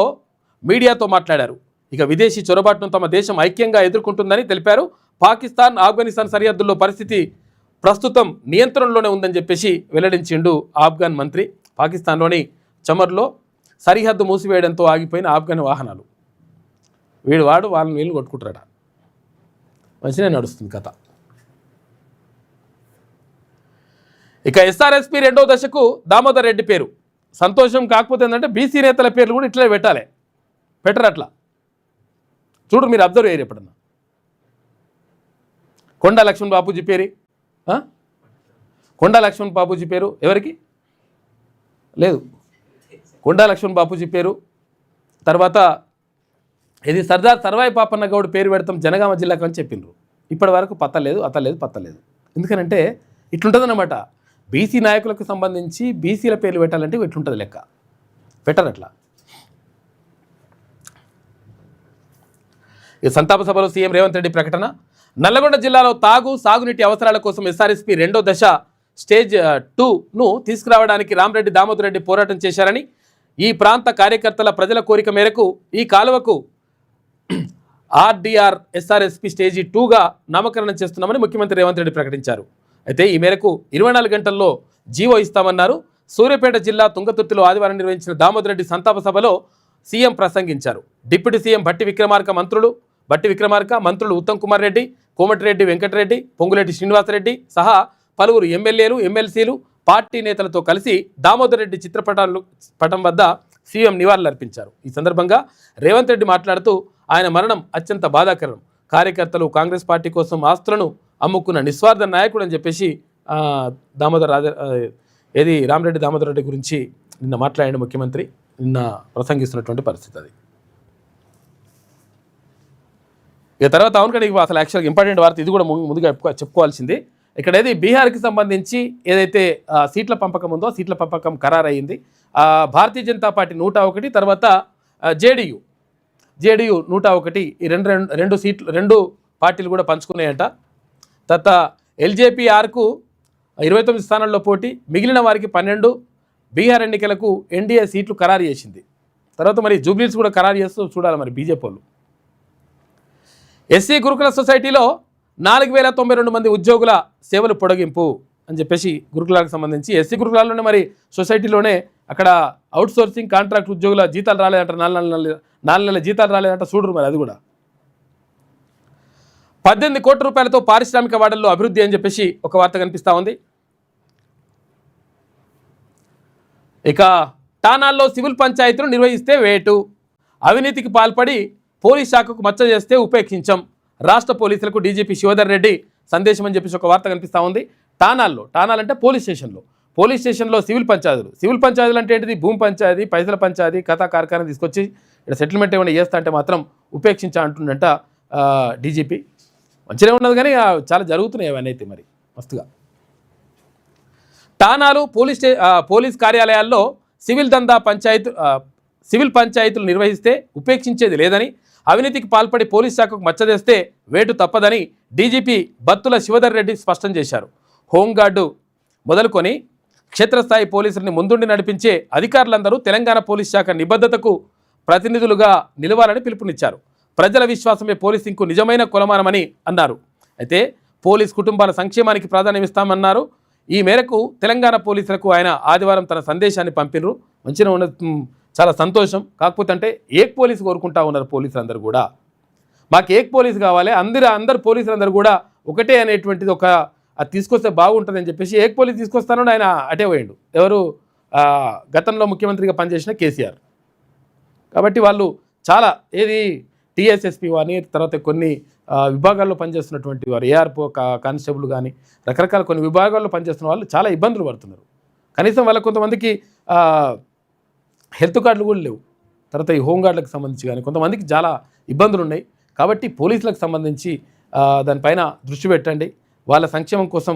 మీడియాతో మాట్లాడారు. ఇక విదేశీ చొరబాటును తమ దేశం ఐక్యంగా ఎదుర్కొంటుందని తెలిపారు. పాకిస్తాన్ ఆఫ్ఘనిస్తాన్ సరిహద్దుల్లో పరిస్థితి ప్రస్తుతం నియంత్రణలోనే ఉందని చెప్పేసి వెల్లడించిండు ఆఫ్ఘాన్ మంత్రి. పాకిస్తాన్లోని చమర్లో సరిహద్దు మూసివేయడంతో ఆగిపోయిన ఆఫ్ఘన్ వాహనాలు వాళ్ళని వీళ్ళు కొట్టుకుంటారట. మంచిగా నడుస్తుంది కథ. ఇక ఎస్ఆర్ఎస్పీ 2వ దశకు దామోదర్ రెడ్డి పేరు సంతోషం. కాకపోతే ఏంటంటే బీసీ నేతల పేర్లు కూడా ఇట్లే పెట్టరు అట్లా. చూడు, మీరు అబ్జర్వ్ అయ్యారు ఎప్పుడన్నా? కొండా లక్ష్మణ్ బాపూజీ పేరు, కొండా లక్ష్మణ్ బాపూజీ పేరు ఎవరికి లేదు. కొండా లక్ష్మణ్ బాపూజీ పేరు, తర్వాత ఇది సర్దార్ సర్వాయి పాపన్న గౌడ్ పేరు పెడతాం జనగామ జిల్లాకు అని చెప్పిండ్రు. ఇప్పటి వరకు పత్తలేదు. ఎందుకనంటే ఇట్లుంటుందన్నమాట. బీసీ నాయకులకు సంబంధించి బీసీల పేర్లు పెట్టాలంటే ఇట్లుంటుంది లెక్క. పెట్టరు అట్లా. ఈ సంతాప సభలో సీఎం రేవంత్ రెడ్డి ప్రకటన. నల్లగొండ జిల్లాలో సాగునీటి అవసరాల కోసం ఎస్ఆర్ఎస్పీ 2వ దశ స్టేజ్ 2ను తీసుకురావడానికి రామరెడ్డి దామోదర్ రెడ్డి పోరాటం చేశారని, ఈ ప్రాంత కార్యకర్తల ప్రజల కోరిక మేరకు ఈ కాలువకు ఆర్డీఆర్ ఎస్ఆర్ఎస్పీ స్టేజీ 2గా నామకరణం చేస్తున్నామని ముఖ్యమంత్రి రేవంత్ రెడ్డి ప్రకటించారు. అయితే ఈ మేరకు 24 గంటల్లో జీవో ఇస్తామన్నారు. సూర్యాపేట జిల్లా తుంగతుర్తిలో ఆదివారం నిర్వహించిన దామోదర్ రెడ్డి సంతాప సభలో సీఎం ప్రసంగించారు. డిప్యూటీ సీఎం భట్టి విక్రమార్క మంత్రులు ఉత్తమ్ కుమార్ రెడ్డి, కోమటిరెడ్డి వెంకటరెడ్డి, పొంగులేటి శ్రీనివాసరెడ్డి సహా పలువురు ఎమ్మెల్యేలు, ఎమ్మెల్సీలు, పార్టీ నేతలతో కలిసి దామోదర్ రెడ్డి చిత్రపటం వద్ద సీఎం నివాళులర్పించారు. ఈ సందర్భంగా రేవంత్ రెడ్డి మాట్లాడుతూ ఆయన మరణం అత్యంత బాధాకరం, కార్యకర్తలు కాంగ్రెస్ పార్టీ కోసం ఆస్తులను అమ్ముకున్న నిస్వార్థ నాయకుడు అని చెప్పేసి రామరెడ్డి దామోదర్ రెడ్డి గురించి నిన్న మాట్లాడిన ముఖ్యమంత్రి నిన్న ప్రసంగిస్తున్నటువంటి పరిస్థితి అది. ఇక తర్వాత అవును కానీ అసలు యాక్చువల్గా ఇంపార్టెంట్ వార్త ఇది కూడా ముందుగా చెప్పుకోవాల్సింది. ఇక్కడ బీహార్కి సంబంధించి ఏదైతే సీట్ల పంపకం ఉందో సీట్ల పంపకం ఖరారయ్యింది. భారతీయ జనతా పార్టీ 101, తర్వాత జేడీయూ 101, ఈ రెండు పార్టీలు కూడా పంచుకున్నాయంట. తర్వాత ఎల్జేపీఆర్కు 29 స్థానాల్లో పోటీ, మిగిలిన వారికి 12. బీహార్ ఎన్నికలకు ఎన్డీఏ సీట్లు ఖరారు చేసింది. తర్వాత మరి జూబ్లీస్ కూడా ఖరారు చేస్తూ చూడాలి మరి బీజేపీ వాళ్ళు. ఎస్సీ గురుకుల సొసైటీలో 4092 మంది ఉద్యోగుల సేవలు పొడిగింపు అని చెప్పేసి గురుకులాలకు సంబంధించి ఎస్సీ గురుకులాల్లోనే మరి సొసైటీలోనే అక్కడ అవుట్సోర్సింగ్ కాంట్రాక్ట్ ఉద్యోగుల జీతాలు రాలేదంట, 4 నెలల జీతాలు రాలేదంట. చూడరు మరి అది కూడా. 18 కోట్ల రూపాయలతో పారిశ్రామిక వాడల్లో అభివృద్ధి అని చెప్పేసి ఒక వార్త కనిపిస్తూ ఉంది. ఇక ఠానాల్లో సివిల్ పంచాయతీలు నిర్వహిస్తే వేటు, అవినీతికి పాల్పడి పోలీస్ శాఖకు మచ్చ చేస్తే ఉపేక్షించం, రాష్ట్ర పోలీసులకు డీజీపీ శివధర్ రెడ్డి సందేశం అని చెప్పేసి ఒక వార్త కనిపిస్తూ ఉంది. ఠానాలంటే పోలీస్ స్టేషన్లో సివిల్ పంచాయతీలు అంటే ఏంటిది? భూమి పంచాయతీ, పైసల పంచాయతీ, కథా కార్ఖానా తీసుకొచ్చి ఇక్కడ సెటిల్మెంట్ ఏమైనా చేస్తా అంటే మాత్రం ఉపేక్షించా అంటుండంట డీజీపీ. మంచిగా ఉన్నది కానీ చాలా జరుగుతున్నాయి అవన్నీ అయితే మరి మస్తుగా. ఠానాలు, పోలీస్ కార్యాలయాల్లో సివిల్ పంచాయతీలు నిర్వహిస్తే ఉపేక్షించేది లేదని, అవినీతికి పాల్పడి పోలీస్ శాఖకు మచ్చదేస్తే వేటు తప్పదని డీజీపీ బత్తుల శివధర్ రెడ్డి స్పష్టం చేశారు. హోంగార్డు మొదలుకొని క్షేత్రస్థాయి పోలీసుల్ని ముందుండి నడిపించే అధికారులందరూ తెలంగాణ పోలీస్ శాఖ నిబద్ధతకు ప్రతినిధులుగా నిలవాలని పిలుపునిచ్చారు. ప్రజల విశ్వాసమే పోలీసింగ్కు నిజమైన కొలమానమని అన్నారు. అయితే పోలీస్ కుటుంబాల సంక్షేమానికి ప్రాధాన్యమిస్తామన్నారు. ఈ మేరకు తెలంగాణ పోలీసులకు ఆయన ఆదివారం తన సందేశాన్ని పంపినరు. మంచిగా ఉన్న చాలా సంతోషం. కాకపోతే అంటే ఏక్ పోలీసు కోరుకుంటా ఉన్నారు పోలీసులు అందరూ కూడా. మాకు ఏక్ పోలీసు కావాలి, అందరు పోలీసులందరూ కూడా ఒకటే అనేటువంటిది ఒక అది తీసుకొస్తే బాగుంటుందని చెప్పేసి ఏక్ పోలీసు తీసుకొస్తానని ఆయన అటే పోయిండు. ఎవరు? గతంలో ముఖ్యమంత్రిగా పనిచేసిన కేసీఆర్. కాబట్టి వాళ్ళు చాలా టీఎస్ఎస్పీ అని, తర్వాత కొన్ని విభాగాల్లో పనిచేస్తున్నటువంటి వారు, ఏఆర్పో కానిస్టేబుల్ కానీ రకరకాల కొన్ని విభాగాల్లో పనిచేస్తున్న వాళ్ళు చాలా ఇబ్బందులు పడుతున్నారు. కనీసం వాళ్ళ కొంతమందికి హెల్త్ కార్డులు కూడా లేవు. తర్వాత ఈ హోంగార్డులకు సంబంధించి కానీ కొంతమందికి చాలా ఇబ్బందులు ఉన్నాయి. కాబట్టి పోలీసులకు సంబంధించి దానిపైన దృష్టి పెట్టండి, వాళ్ళ సంక్షేమం కోసం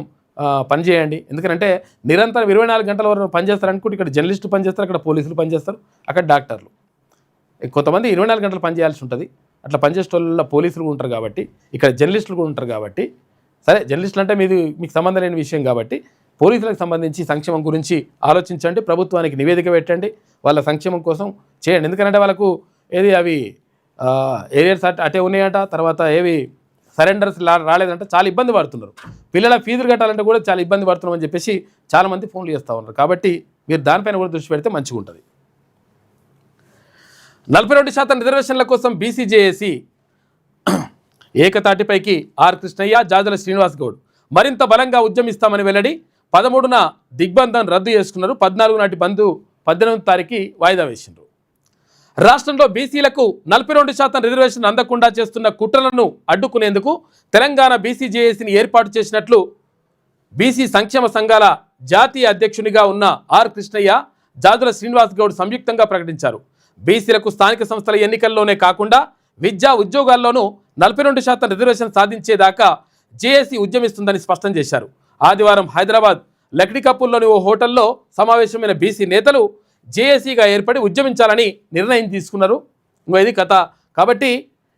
పనిచేయండి. ఎందుకంటే నిరంతరం 24 గంటల వరకు పనిచేస్తారు అనుకుంటే ఇక్కడ జర్నలిస్టులు పనిచేస్తారు, అక్కడ పోలీసులు పనిచేస్తారు, అక్కడ డాక్టర్లు. కొంతమంది 24 గంటలు పనిచేయాల్సి ఉంటుంది. అట్లా పనిచేసే వాళ్ళ పోలీసులు కూడా ఉంటారు కాబట్టి, ఇక్కడ జర్నలిస్టులు కూడా ఉంటారు కాబట్టి, సరే జర్నలిస్టులు అంటే మీకు సంబంధం లేని విషయం కాబట్టి పోలీసులకు సంబంధించి సంక్షేమం గురించి ఆలోచించండి, ప్రభుత్వానికి నివేదిక పెట్టండి, వాళ్ళ సంక్షేమం కోసం చేయండి. ఎందుకంటే వాళ్ళకు అవి ఏరియాస్ అటే ఉన్నాయంట, తర్వాత సరెండర్స్ రాలేదంటే చాలా ఇబ్బంది పడుతున్నారు. పిల్లల ఫీజులు కట్టాలంటే కూడా చాలా ఇబ్బంది పడుతున్నామని చెప్పేసి చాలామంది ఫోన్లు చేస్తూ ఉన్నారు. కాబట్టి మీరు దానిపైన కూడా దృష్టి పెడితే మంచిగా ఉంటుంది. 42% రిజర్వేషన్ల కోసం బీసీజేఏసీ ఏకతాటిపైకి ఆర్ కృష్ణయ్య, జాజల శ్రీనివాస్ గౌడ్ మరింత బలంగా ఉద్యమిస్తామని వెల్లడి. 13న దిగ్బంధం రద్దు చేసుకున్నారు. 14 నాటి బంద్ 18వ తారీఖు వాయిదా వేసిండ్రు. రాష్ట్రంలో బీసీలకు 42% రిజర్వేషన్ అందకుండా చేస్తున్న కుట్రలను అడ్డుకునేందుకు తెలంగాణ బీసీజేఏసీని ఏర్పాటు చేసినట్లు బీసీ సంక్షేమ సంఘాల జాతీయ అధ్యక్షునిగా ఉన్న ఆర్ కృష్ణయ్య, జాజుల శ్రీనివాస్ గౌడ్ సంయుక్తంగా ప్రకటించారు. బీసీలకు స్థానిక సంస్థల ఎన్నికల్లోనే కాకుండా విద్యా ఉద్యోగాల్లోనూ 42% రిజర్వేషన్ సాధించేదాకా జేఏసీ ఉద్యమిస్తుందని స్పష్టం చేశారు. ఆదివారం హైదరాబాద్ లక్డికప్పుల్లోని ఓ హోటల్లో సమావేశమైన బీసీ నేతలు జేఏసీగా ఏర్పడి ఉద్యమించాలని నిర్ణయం తీసుకున్నారు. ఇది కథ. కాబట్టి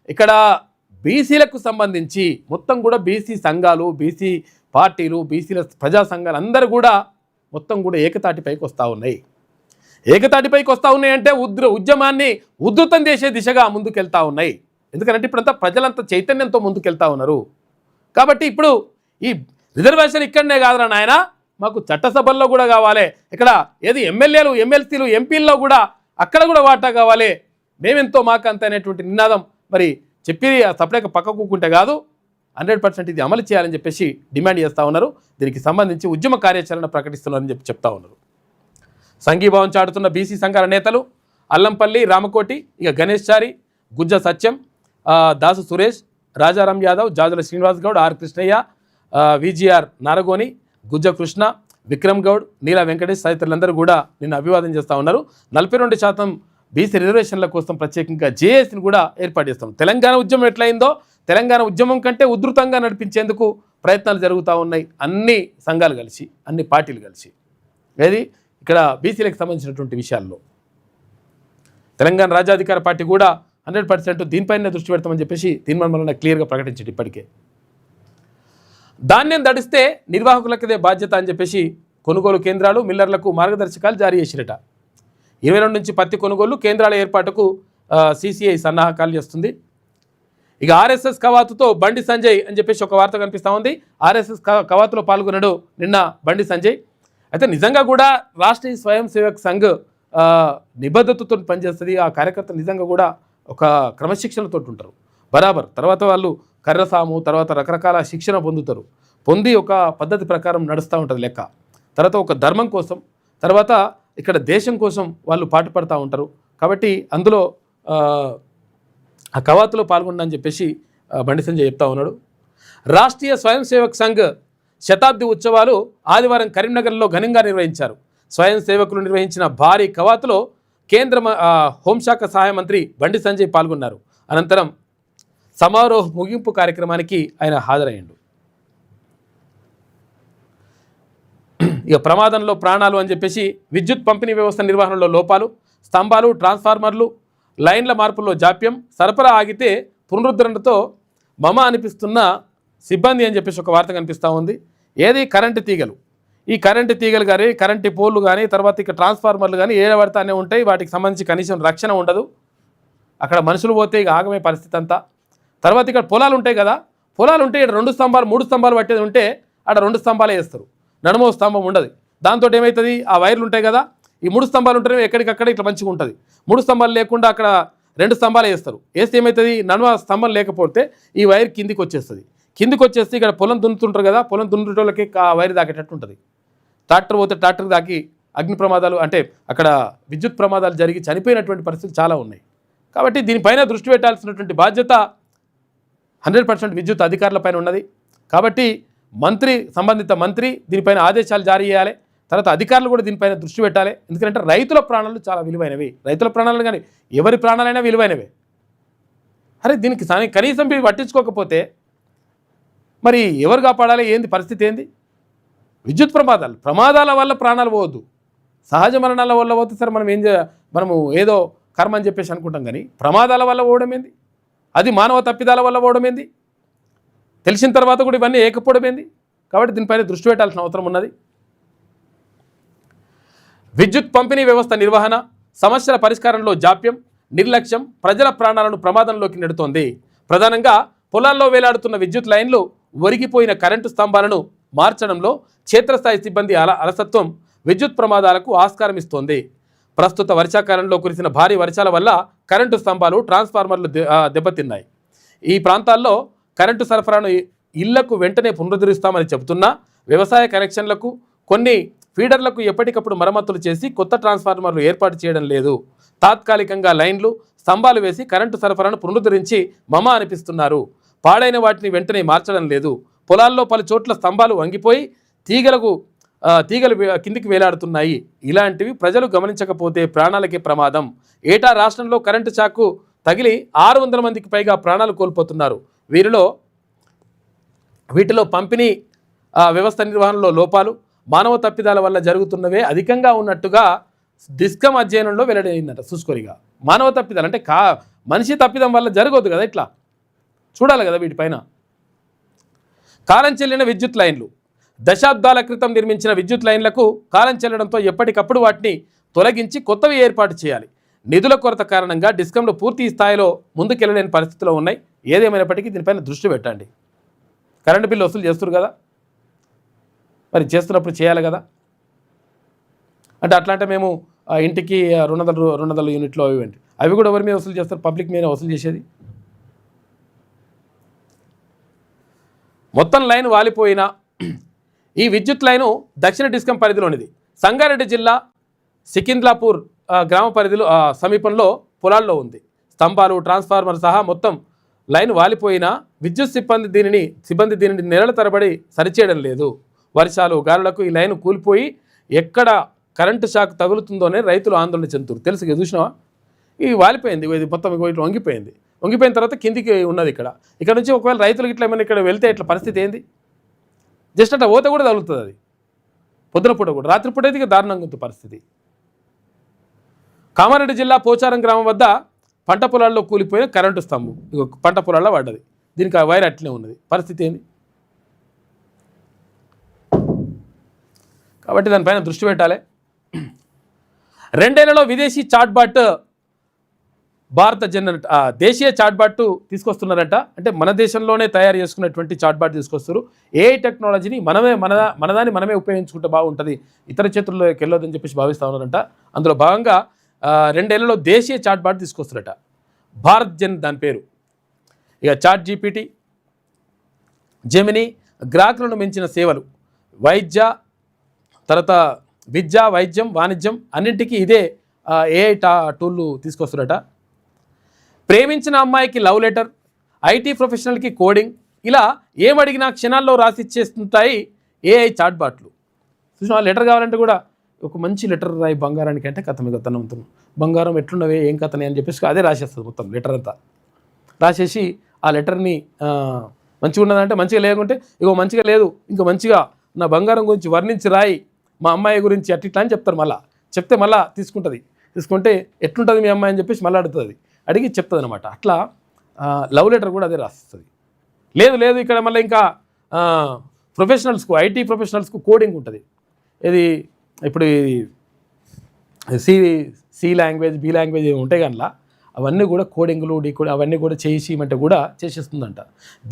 ఇక్కడ బీసీలకు సంబంధించి మొత్తం కూడా బీసీ సంఘాలు, బీసీ పార్టీలు, బీసీల ప్రజా సంఘాలు అందరూ కూడా మొత్తం కూడా ఏకతాటిపైకి వస్తూ ఉన్నాయి. ఏకతాటిపైకి వస్తూ ఉన్నాయంటే ఉద్యమాన్ని ఉధృతం చేసే దిశగా ముందుకెళ్తా ఉన్నాయి. ఎందుకంటే ఇప్పుడంతా ప్రజలంతా చైతన్యంతో ముందుకెళ్తా ఉన్నారు. కాబట్టి ఇప్పుడు ఈ రిజర్వేషన్ ఇక్కడనే కాదురా నాయన, మాకు చట్టసభల్లో కూడా కావాలి, ఇక్కడ ఏది ఎమ్మెల్యేలు ఎమ్మెల్సీలు ఎంపీల్లో కూడా అక్కడ కూడా వాటా కావాలి, మేమెంతో మాకంత అనేటువంటి నినాదం మరి చెప్పి సపరేట్గా పక్క కూకుంటే కాదు, 100% ఇది అమలు చేయాలని చెప్పేసి డిమాండ్ చేస్తూ ఉన్నారు. దీనికి సంబంధించి ఉద్యమ కార్యాచరణ ప్రకటిస్తున్నారని చెప్పి చెప్తా ఉన్నారు. సంఘీభావం చాటుతున్న బీసీ సంఘాల నేతలు అల్లంపల్లి, రామకోటి, ఇక గణేష్ చారి, గుజ్జ సత్యం, దాసు సురేష్, రాజారాం యాదవ్, జాజుల శ్రీనివాస్ గౌడ్, ఆర్ కృష్ణయ్య, విజిఆర్ నారగోని, గుజ్జ కృష్ణ, విక్రమ్ గౌడ్, నీలా వెంకటేష్ తదితరులందరూ కూడా నిన్న అభివాదం చేస్తూ ఉన్నారు. 42% బీసీ రిజర్వేషన్ల కోసం ప్రత్యేకంగా జేఏసీని కూడా ఏర్పాటు చేస్తాం. తెలంగాణ ఉద్యమం ఎట్లయిందో తెలంగాణ ఉద్యమం కంటే ఉధృతంగా నడిపించేందుకు ప్రయత్నాలు జరుగుతూ ఉన్నాయి. అన్ని సంఘాలు కలిసి, అన్ని పార్టీలు కలిసి. ఏది ఇక్కడ బీసీలకు సంబంధించినటువంటి విషయాల్లో తెలంగాణ రాజ్యాధికార పార్టీ కూడా 100% దీనిపైన దృష్టి పెడతామని చెప్పేసి తీర్మానం క్లియర్గా ప్రకటించాడు. ఇప్పటికే ధాన్యం దడిస్తే నిర్వాహకులకదే బాధ్యత అని చెప్పేసి కొనుగోలు కేంద్రాలు, మిల్లర్లకు మార్గదర్శకాలు జారీ చేసిరట. 22 నుంచి పత్తి కొనుగోలు కేంద్రాల ఏర్పాటుకు CCI సన్నాహకాలు చేస్తుంది. ఇక RSS కవాతుతో బండి సంజయ్ అని చెప్పేసి ఒక వార్త కనిపిస్తూ ఉంది. RSS కవాతులో పాల్గొన్నాడు నిన్న బండి సంజయ్. అయితే నిజంగా కూడా రాష్ట్రీయ స్వయం సేవక్ సంఘ్ నిబద్ధతతో పనిచేస్తుంది. ఆ కార్యకర్త నిజంగా కూడా ఒక క్రమశిక్షణతో ఉంటారు బరాబర్. తర్వాత వాళ్ళు కర్రసాము, తర్వాత రకరకాల శిక్షణ పొంది ఒక పద్ధతి ప్రకారం నడుస్తూ ఉంటుంది లెక్క. తర్వాత ఒక ధర్మం కోసం, తర్వాత ఇక్కడ దేశం కోసం వాళ్ళు పాటుపడుతూ ఉంటారు. కాబట్టి అందులో ఆ కవాతులో పాల్గొండని చెప్పేసి బండి సంజయ్ చెప్తా ఉన్నాడు. రాష్ట్రీయ స్వయం సేవక్ సంఘ్ శతాబ్ది ఉత్సవాలు ఆదివారం కరీంనగర్లో ఘనంగా నిర్వహించారు. స్వయం సేవకులు నిర్వహించిన భారీ కవాతులో కేంద్ర హోంశాఖ సహాయ మంత్రి బండి సంజయ్ పాల్గొన్నారు. అనంతరం సమారోహ ముగింపు కార్యక్రమానికి ఆయన హాజరయ్యాడు. ఇక ప్రమాదంలో ప్రాణాలు అని చెప్పేసి విద్యుత్ పంపిణీ వ్యవస్థ నిర్వహణలో లోపాలు, స్తంభాలు, ట్రాన్స్ఫార్మర్లు, లైన్ల మార్పుల్లో జాప్యం, సరఫరా ఆగితే పునరుద్ధరణతో మమ అనిపిస్తున్న సిబ్బంది అని చెప్పేసి ఒక వార్త కనిపిస్తూ ఉంది. ఏది కరెంటు తీగలు, ఈ కరెంటు తీగలు కానీ, కరెంటు పోల్లు కానీ, తర్వాత ఇక ట్రాన్స్ఫార్మర్లు కానీ ఏడబడతానే ఉంటాయి. వాటికి సంబంధించి కనీసం రక్షణ ఉండదు. అక్కడ మనుషులు పోతే ఇక ఆగమే పరిస్థితి అంతా. తర్వాత ఇక్కడ పొలాలు ఉంటాయి కదా, పొలాలు ఉంటే ఇక్కడ 2 స్తంభాలు 3 స్తంభాలు పట్టేది ఉంటే అక్కడ 2 స్తంభాలే వేస్తారు, నడుమో స్తంభం ఉండదు. దాంతో ఏమవుతుంది, ఆ వైర్లు ఉంటాయి కదా, ఈ 3 స్తంభాలు ఉంటేనే ఎక్కడికక్కడ ఇట్లా మంచిగా ఉంటుంది. 3 స్తంభాలు లేకుండా అక్కడ 2 స్తంభాలే వేస్తారు. వేస్తే ఏమవుతుంది, నడుమ స్తంభం లేకపోతే ఈ వైర్ కిందికి వచ్చేస్తుంది. కిందికి వచ్చేస్తే ఇక్కడ పొలం దున్నుతుంటారు కదా, పొలం దున్నుటోళ్ళకి ఆ వైర్ దాకేటట్టు ఉంటుంది. ట్రాక్టర్ పోతే ట్రాక్టర్ దాకి అగ్ని ప్రమాదాలు, అంటే అక్కడ విద్యుత్ ప్రమాదాలు జరిగి చనిపోయినటువంటి పరిస్థితులు చాలా ఉన్నాయి. కాబట్టి దీనిపైన దృష్టి పెట్టాల్సినటువంటి బాధ్యత 100% విద్యుత్ అధికారులపైన ఉన్నది. కాబట్టి సంబంధిత మంత్రి దీనిపైన ఆదేశాలు జారీ చేయాలి. తర్వాత అధికారులు కూడా దీనిపైన దృష్టి పెట్టాలి. ఎందుకంటే రైతుల ప్రాణాలు చాలా విలువైనవి. రైతుల ప్రాణాలు కానీ ఎవరి ప్రాణాలైనా విలువైనవే. అరే దీనికి కనీసం పట్టించుకోకపోతే మరి ఎవరు కాపాడాలి, ఏంది పరిస్థితి ఏంది? విద్యుత్ ప్రమాదాల వల్ల ప్రాణాలు పోవద్దు, సహజ మరణాల వల్ల పోతే సరే మనము ఏదో కర్మ అని చెప్పేసి అనుకుంటాం. కానీ ప్రమాదాల వల్ల పోవడం ఏంది, అది మానవ తప్పిదాల వల్ల పోవడం ఏంది, తెలిసిన తర్వాత కూడా ఇవన్నీ ఏకపోవడం ఏంది? కాబట్టి దీనిపైన దృష్టి పెట్టాల్సిన అవసరం ఉన్నది. విద్యుత్ పంపిణీ వ్యవస్థ నిర్వహణ, సమస్యల పరిష్కారంలో జాప్యం, నిర్లక్ష్యం ప్రజల ప్రాణాలను ప్రమాదంలోకి నెడుతోంది. ప్రధానంగా పొలాల్లో వేలాడుతున్న విద్యుత్ లైన్లు, ఒరిగిపోయిన కరెంటు స్తంభాలను మార్చడంలో క్షేత్రస్థాయి సిబ్బంది అలసత్వం విద్యుత్ ప్రమాదాలకు ఆస్కారం ఇస్తోంది. ప్రస్తుత వర్షాకాలంలో కురిసిన భారీ వర్షాల వల్ల కరెంటు స్తంభాలు, ట్రాన్స్ఫార్మర్లు దెబ్బతిన్నాయి. ఈ ప్రాంతాల్లో కరెంటు సరఫరాను ఇళ్లకు వెంటనే పునరుద్ధరిస్తామని చెబుతున్నా వ్యవసాయ కనెక్షన్లకు, కొన్ని ఫీడర్లకు ఎప్పటికప్పుడు మరమ్మతులు చేసి కొత్త ట్రాన్స్ఫార్మర్లు ఏర్పాటు చేయడం లేదు. తాత్కాలికంగా లైన్లు, స్తంభాలు వేసి కరెంటు సరఫరాను పునరుద్ధరించి మమ అనిపిస్తున్నారు. పాడైన వాటిని వెంటనే మార్చడం లేదు. పొలాల్లో పలు చోట్ల స్తంభాలు వంగిపోయి తీగలు కిందికి వేలాడుతున్నాయి. ఇలాంటివి ప్రజలు గమనించకపోతే ప్రాణాలకే ప్రమాదం. ఏటా రాష్ట్రంలో కరెంటు షాక్కు తగిలి 600 మందికి పైగా ప్రాణాలు కోల్పోతున్నారు. వీటిలో పంపిణీ వ్యవస్థ నిర్వహణలో లోపాలు, మానవ తప్పిదాల వల్ల జరుగుతున్నవే అధికంగా ఉన్నట్టుగా డిస్కమ్ అధ్యయనంలో వెల్లడైందట. చూసుకోరిగా మానవ తప్పిదాలు అంటే మనిషి తప్పిదం వల్ల జరగవద్దు కదా, ఇట్లా చూడాలి కదా. వీటిపైన కాలం చెల్లిన విద్యుత్ లైన్లు, దశాబ్దాల క్రితం నిర్మించిన విద్యుత్ లైన్లకు కాలం చెల్లడంతో ఎప్పటికప్పుడు వాటిని తొలగించి కొత్తవి ఏర్పాటు చేయాలి. నిధుల కొరత కారణంగా డిస్కంలు పూర్తి స్థాయిలో ముందుకెళ్ళలేని పరిస్థితిలో ఉన్నాయి. ఏదేమైనప్పటికీ దీనిపైన దృష్టి పెట్టండి. కరెంటు బిల్లు వసూలు చేస్తారు కదా, మరి చేస్తున్నప్పుడు చేయాలి కదా. అంటే అట్లా అంటే మేము ఇంటికి 200 యూనిట్లు ఇవ్వండి, అవి కూడా ఎవరి మీద వసూలు చేస్తారు? పబ్లిక్ మీద వసూలు చేసేది. మొత్తం లైన్ వాలిపోయినా ఈ విద్యుత్ లైను దక్షిణ డిస్కం పరిధిలోనిది. సంగారెడ్డి జిల్లా సికింద్లాపూర్ గ్రామ పరిధిలో సమీపంలో పొలాల్లో ఉంది. స్తంభాలు, ట్రాన్స్ఫార్మర్ సహా మొత్తం లైన్ వాలిపోయినా విద్యుత్ సిబ్బంది దీనిని నెలల తరబడి సరిచేయడం లేదు. వర్షాలు, గాలులకు ఈ లైన్ కూలిపోయి ఎక్కడ కరెంటు షాక్ తగులుతుందోనే రైతులు ఆందోళన చెందుతారు. తెలుసు కదా, చూసినావా? ఇది వాలిపోయింది, ఇది మొత్తం ఇట్లా వంగిపోయిన తర్వాత కిందికి ఉన్నది. ఇక్కడ నుంచి ఒకవేళ రైతులకు ఇట్లా ఏమైనా ఇక్కడ వెళ్తే ఇట్లా పరిస్థితి ఏంది? జస్ట్ అట్లా ఓత కూడా తగులుతుంది. అది పొద్దున పూట కూడా, రాత్రిపూట అయితే ఇక దారుణంగా ఉంటుంది పరిస్థితి. కామారెడ్డి జిల్లా పోచారం గ్రామం వద్ద పంట పొలాల్లో కూలిపోయిన కరెంటు స్తంభం పంట పొలాల్లో పడ్డది. దీనికి ఆ వైర్ అట్లనే ఉన్నది. పరిస్థితి ఏంది? కాబట్టి దానిపైన దృష్టి పెట్టాలి. 2 ఏళ్లలో విదేశీ చాట్బాట్ భారత దేశీయ చాట్బాట్ తీసుకొస్తున్నారంట. అంటే మన దేశంలోనే తయారు చేసుకున్నటువంటి చాట్బాట్ తీసుకొస్తారు. ఏఐ టెక్నాలజీని మనదాన్ని మనమే ఉపయోగించుకుంటే బాగుంటుంది, ఇతర చేతుల్లోకి వెళ్ళొద్దని చెప్పేసి భావిస్తూ ఉన్నారంట. అందులో భాగంగా 2 ఏళ్లలో దేశీయ చాట్బాట్ తీసుకొస్తారట. భారత్ జన్ దాని పేరు. ఇక చాట్ జీపీటీ, జెమినీ, గ్రాహకులను మించిన సేవలు, విద్య, వైద్యం, వాణిజ్యం అన్నింటికీ ఇదే ఏఐ టూళ్ళు తీసుకొస్తారట. ప్రేమించిన అమ్మాయికి లవ్ లెటర్, ఐటీ ప్రొఫెషనల్కి కోడింగ్, ఇలా ఏమడిగినా క్షణాల్లో రాసిచ్చేస్తుంటాయి ఏఐ చాట్బాట్లు. చూసిన లెటర్ కావాలంటే కూడా ఒక మంచి లెటర్ రాయి బంగారానికి అంటే కథ మీద తనంతున్నాం, బంగారం ఎట్లున్నవే ఏం కథనే అని చెప్పేసి అదే రాసేస్తుంది. మొత్తం లెటర్ అంతా రాసేసి ఆ లెటర్ని మంచిగా ఉన్నదంటే మంచిగా, లేకుంటే ఇగో మంచిగా లేదు, ఇంకా మంచిగా నా బంగారం గురించి వర్ణించి రాయి, మా అమ్మాయి గురించి అట్లా అని చెప్తారు. మళ్ళీ చెప్తే మళ్ళీ తీసుకుంటే ఎట్లుంటుంది మీ అమ్మాయి అని చెప్పేసి మళ్ళీ అడిగి చెప్తుంది అనమాట. అట్లా లవ్ లెటర్ కూడా అదే రాస్తుంది. లేదు ఇక్కడ మళ్ళీ ఇంకా ప్రొఫెషనల్స్కు, ఐటీ ప్రొఫెషనల్స్కు కోడింగ్ ఉంటుంది. ఇది ఇప్పుడు సి లాంగ్వేజ్, బి లాంగ్వేజ్ ఏమి ఉంటాయి కానీ అవన్నీ కూడా కోడింగ్లు, అవన్నీ కూడా చేసేయమంటే కూడా చేసేస్తుందంట.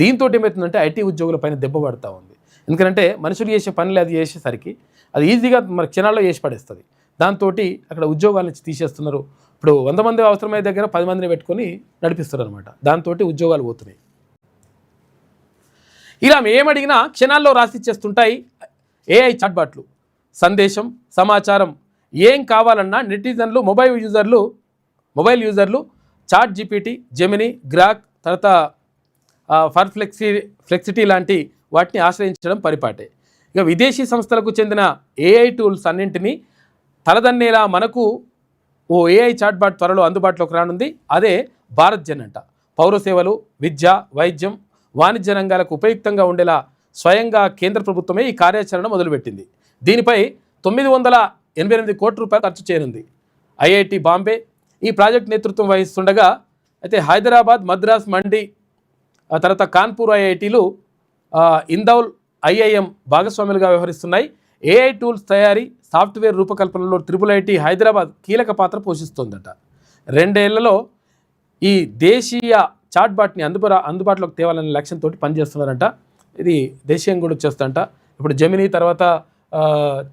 దీంతో ఏమవుతుందంటే ఐటీ ఉద్యోగుల పైన దెబ్బ పడుతూ ఉంది. ఎందుకంటే మనుషులు చేసే పనులు అది చేసేసరికి అది ఈజీగా మన క్షణాల్లో చేసి పడేస్తుంది. దాంతో అక్కడ ఉద్యోగాల నుంచి తీసేస్తున్నారు. ఇప్పుడు 100 మంది అవసరమయ్యే దగ్గర 10 మందిని పెట్టుకొని నడిపిస్తారు అనమాట. దాంతో ఉద్యోగాలు పోతున్నాయి. ఇలా ఏమడిగినా క్షణాల్లో రాసిచ్చేస్తుంటాయి ఏఐ చాట్బాట్లు. సందేశం, సమాచారం ఏం కావాలన్నా నెటిజన్లు, మొబైల్ యూజర్లు చాట్ జీపీటీ, జెమినీ, గ్రాక్, తర్వాత ఫ్లెక్సిటీ లాంటి వాటిని ఆశ్రయించడం పరిపాటే. ఇక విదేశీ సంస్థలకు చెందిన ఏఐ టూల్స్ అన్నింటినీ తలదన్నేలా మనకు ఓ ఏఐ చాట్బాట్ త్వరలో అందుబాటులోకి రానుంది. అదే భారత్ జన్ అంట. పౌర సేవలు, విద్య, వైద్యం, వాణిజ్య రంగాలకు ఉపయుక్తంగా ఉండేలా స్వయంగా కేంద్ర ప్రభుత్వమే ఈ కార్యాచరణ మొదలుపెట్టింది. దీనిపై 988 కోట్ల రూపాయలు ఖర్చు చేయనుంది. ఐఐటి బాంబే ఈ ప్రాజెక్ట్ నేతృత్వం వహిస్తుండగా, అయితే హైదరాబాద్, మద్రాస్, మండి, తర్వాత కాన్పూర్ ఐఐటీలు, ఇందౌల్ ఐఐఎం భాగస్వాములుగా వ్యవహరిస్తున్నాయి. ఏఐ టూల్స్ తయారీ, సాఫ్ట్వేర్ రూపకల్పనలో IIIT హైదరాబాద్ కీలక పాత్ర పోషిస్తోందట. 2 ఏళ్లలో ఈ దేశీయ చాట్బాట్ని అందుబాటులోకి తేవాలనే లక్ష్యంతో పనిచేస్తున్నారంట. ఇది దేశీయంగా కూడా వచ్చేస్తుందంట. ఇప్పుడు జెమినీ, తర్వాత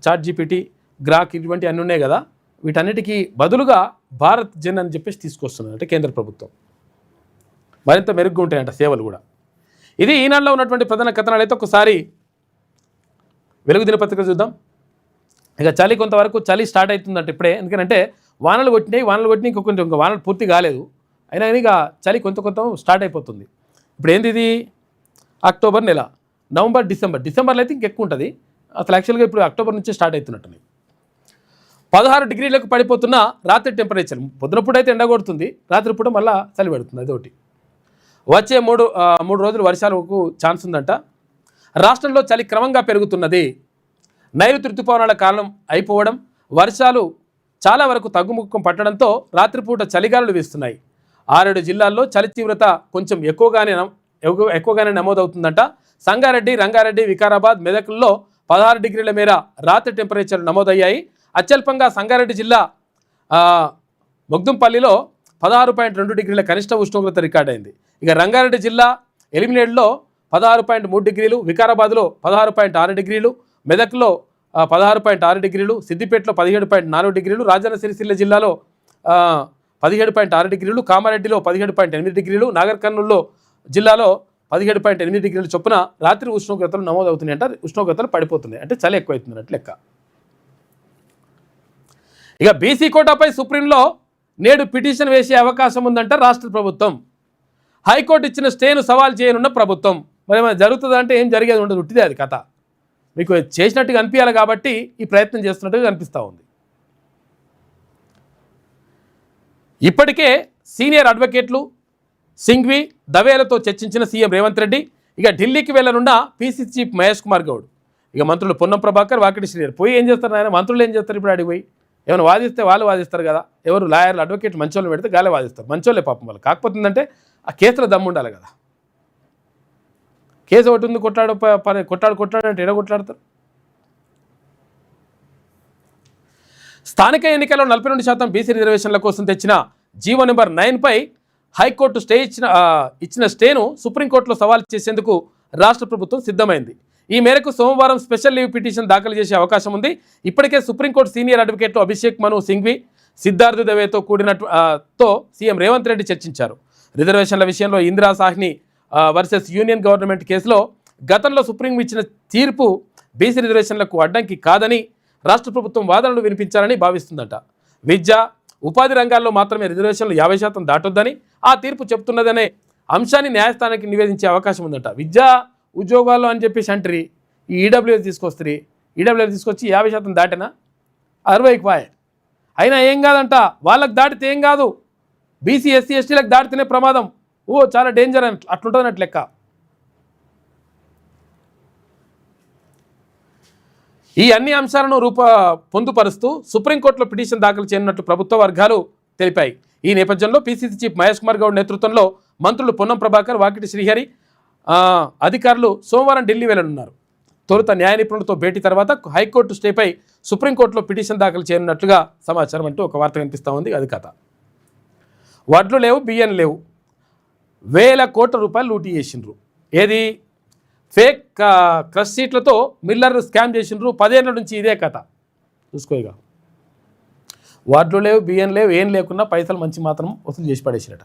చాట్ జీపీటీ, గ్రాక్ ఇటువంటి అన్నీ ఉన్నాయి కదా, వీటన్నిటికీ బదులుగా భారత్ జన్ అని చెప్పేసి తీసుకొస్తున్నారంట కేంద్ర ప్రభుత్వం. మరింత మెరుగ్గా ఉంటాయంట సేవలు కూడా. ఇది ఈనాడులో ఉన్నటువంటి ప్రధాన కథనాలు. అయితే ఒకసారి వెలుగు దినపత్రిక చూద్దాం. ఇక చలి కొంతవరకు స్టార్ట్ అవుతుందంట ఇప్పుడే. ఎందుకంటే వానలు కొట్టినాయి ఇంకా వానలు పూర్తి కాలేదు, అయినా కానీ ఇక చలి కొంత స్టార్ట్ అయిపోతుంది. ఇప్పుడు ఏంది ఇది? అక్టోబర్ నెల, నవంబర్, డిసెంబర్లో అయితే ఇంకెక్కువ ఉంటుంది. అసలు యాక్చువల్గా ఇప్పుడు అక్టోబర్ నుంచే స్టార్ట్ అవుతున్నట్టున్నాయి. 16 డిగ్రీలకు పడిపోతున్న రాత్రి టెంపరేచర్. పొద్దునప్పుడు అయితే ఎండ కొడుతుంది, రాత్రిపూట మళ్ళీ చలి పెడుతుంది. అదొకటి. వచ్చే మూడు రోజులు వర్షాలకు ఛాన్స్ ఉందంట. రాష్ట్రంలో చలి క్రమంగా పెరుగుతున్నది. నైరుతి ఋతుపవనాల కాలం అయిపోవడం, వర్షాలు చాలా వరకు తగ్గుముఖం పట్టడంతో రాత్రిపూట చలిగాలులు వీస్తున్నాయి. 6 జిల్లాల్లో చలి తీవ్రత కొంచెం ఎక్కువగానే నమోదవుతుందంట. సంగారెడ్డి, రంగారెడ్డి, వికారాబాద్, మెదక్లలో 16 డిగ్రీల మేర రాత్రి టెంపరేచర్ నమోదయ్యాయి. అత్యల్పంగా సంగారెడ్డి జిల్లా మొగ్దుంపల్లిలో 16.2 డిగ్రీల కనిష్ట ఉష్ణోగ్రత రికార్డైంది. ఇక రంగారెడ్డి జిల్లా ఎలిమినేట్లో 16.3 డిగ్రీలు, వికారాబాద్లో 16.6 డిగ్రీలు, మెదక్లో 16.6 డిగ్రీలు, సిద్దిపేటలో 17.4 డిగ్రీలు, రాజన్న సిరిసిల్ల జిల్లాలో 17.6 డిగ్రీలు, కామారెడ్డిలో 17.8 డిగ్రీలు, నాగర్ కర్నూల్లో జిల్లాలో 17.8 డిగ్రీల చొప్పున రాత్రి ఉష్ణోగ్రతలు నమోదవుతున్నాయి. అంటే ఉష్ణోగ్రతలు పడిపోతున్నాయి, అంటే చలి ఎక్కువవుతున్నట్టు లెక్క. ఇక బీసీ కోటాపై సుప్రీంలో నేడు పిటిషన్ వేసే అవకాశం ఉందంట రాష్ట్ర ప్రభుత్వం. హైకోర్టు ఇచ్చిన స్టేను సవాల్ చేయనున్న ప్రభుత్వం. మరి ఏమైనా జరుగుతుందంటే ఏం జరిగేది ఉండదు, ఉట్టిదే అది కథ. మీకు చేసినట్టుగా అనిపించాలి కాబట్టి ఈ ప్రయత్నం చేస్తున్నట్టుగా కనిపిస్తూ ఉంది. ఇప్పటికే సీనియర్ అడ్వకేట్లు సింఘ్వి, దవేలతో చర్చించిన సీఎం రేవంత్ రెడ్డి ఇక ఢిల్లీకి వెళ్లనున్న పీసీసీ చీఫ్ మహేష్ కుమార్ గౌడ్. ఇక మంత్రులు పొన్నం ప్రభాకర్, వాకిటి శ్రీహరి పోయి ఏం చేస్తారు ఆయన? మంత్రులు ఏం చేస్తారు ఇప్పుడు? అడిగి పోయి ఏమైనా వాదిస్తే వాళ్ళు వాదిస్తారు కదా. ఎవరు లాయర్లు, అడ్వకేట్లు మంచోళ్ళు పెడితే గాలే వాదిస్తారు. మంచోళ్ళే పాపం వాళ్ళు. కాకపోతే ఏంటంటే ఆ కేసులో దమ్ము ఉండాలి కదా. కేసు ఒకటి ఉంది, కొట్లాడు అంటే ఎడ కొట్లాడతారు? స్థానిక ఎన్నికల్లో 42% బీసీ రిజర్వేషన్ల కోసం తెచ్చిన జీవో నెంబర్ 9పై హైకోర్టు స్టే ఇచ్చిన స్టేను సుప్రీంకోర్టులో సవాల్ చేసేందుకు రాష్ట్ర ప్రభుత్వం సిద్ధమైంది. ఈ మేరకు సోమవారం స్పెషల్ లీవ్ పిటిషన్ దాఖలు చేసే అవకాశం ఉంది. ఇప్పటికే సుప్రీంకోర్టు సీనియర్ అడ్వకేట్లు అభిషేక్ మను సింఘ్వి, సిద్ధార్థ్ దవేతో కూడినతో సీఎం రేవంత్ రెడ్డి చర్చించారు. రిజర్వేషన్ల విషయంలో Indira Sawhney versus Union government కేసులో గతంలో సుప్రీం ఇచ్చిన తీర్పు బీసీ రిజర్వేషన్లకు అడ్డంకి కాదని రాష్ట్ర ప్రభుత్వం వాదనలు వినిపించాలని భావిస్తుందట. విద్య, ఉపాధి రంగాల్లో మాత్రమే రిజర్వేషన్లు 50% దాటొద్దని ఆ తీర్పు చెప్తున్నదనే అంశాన్ని న్యాయస్థానానికి నివేదించే అవకాశం ఉందట. విద్యా ఉద్యోగాల్లో అని చెప్పేసి అంటారు, ఈ ఈడబ్ల్యూఎస్ తీసుకొస్తారు. ఈడబ్ల్యూఎస్ తీసుకొచ్చి 50% దాటినా 60కి పాయే. అయినా ఏం కాదంట, వాళ్ళకి దాటితే ఏం కాదు, బీసీ ఎస్సీ ఎస్టీలకు దాటితేనే ప్రమాదం. చాలా డేంజర్ అని అట్లుంటుందన్నట్టు లెక్క. ఈ అన్ని అంశాలను పొందుపరుస్తూ సుప్రీంకోర్టులో పిటిషన్ దాఖలు చేయనున్నట్లు ప్రభుత్వ వర్గాలు తెలిపాయి. ఈ నేపథ్యంలో పీసీసీ చీఫ్ మహేష్ కుమార్ గౌడ్ నేతృత్వంలో మంత్రులు పొన్నం ప్రభాకర్, వాకిటి శ్రీహరి అధికారులు సోమవారం ఢిల్లీ వెళ్లనున్నారు. తొలుత న్యాయ నిపుణులతో భేటీ తర్వాత హైకోర్టు స్టేపై సుప్రీంకోర్టులో పిటిషన్ దాఖలు చేయనున్నట్లుగా సమాచారం అంటూ ఒక వార్త కనిపిస్తూ ఉంది. అది కథ. వడ్లు లేవు, బియ్యం లేవు, వేల కోట్ల రూపాయలు లూటీ చేసిండ్రు. ఏది? ఫేక్ క్రష్ సీట్లతో మిల్లర్లు స్కామ్ చేసిండ్రు. 10 ఏళ్ల నుంచి ఇదే కథ. చూసుకోగా వడ్లు లేవు, బియ్యం లేవు, ఏం లేకున్నా పైసలు మంచి మాత్రం వసూలు చేసి పడేసినట.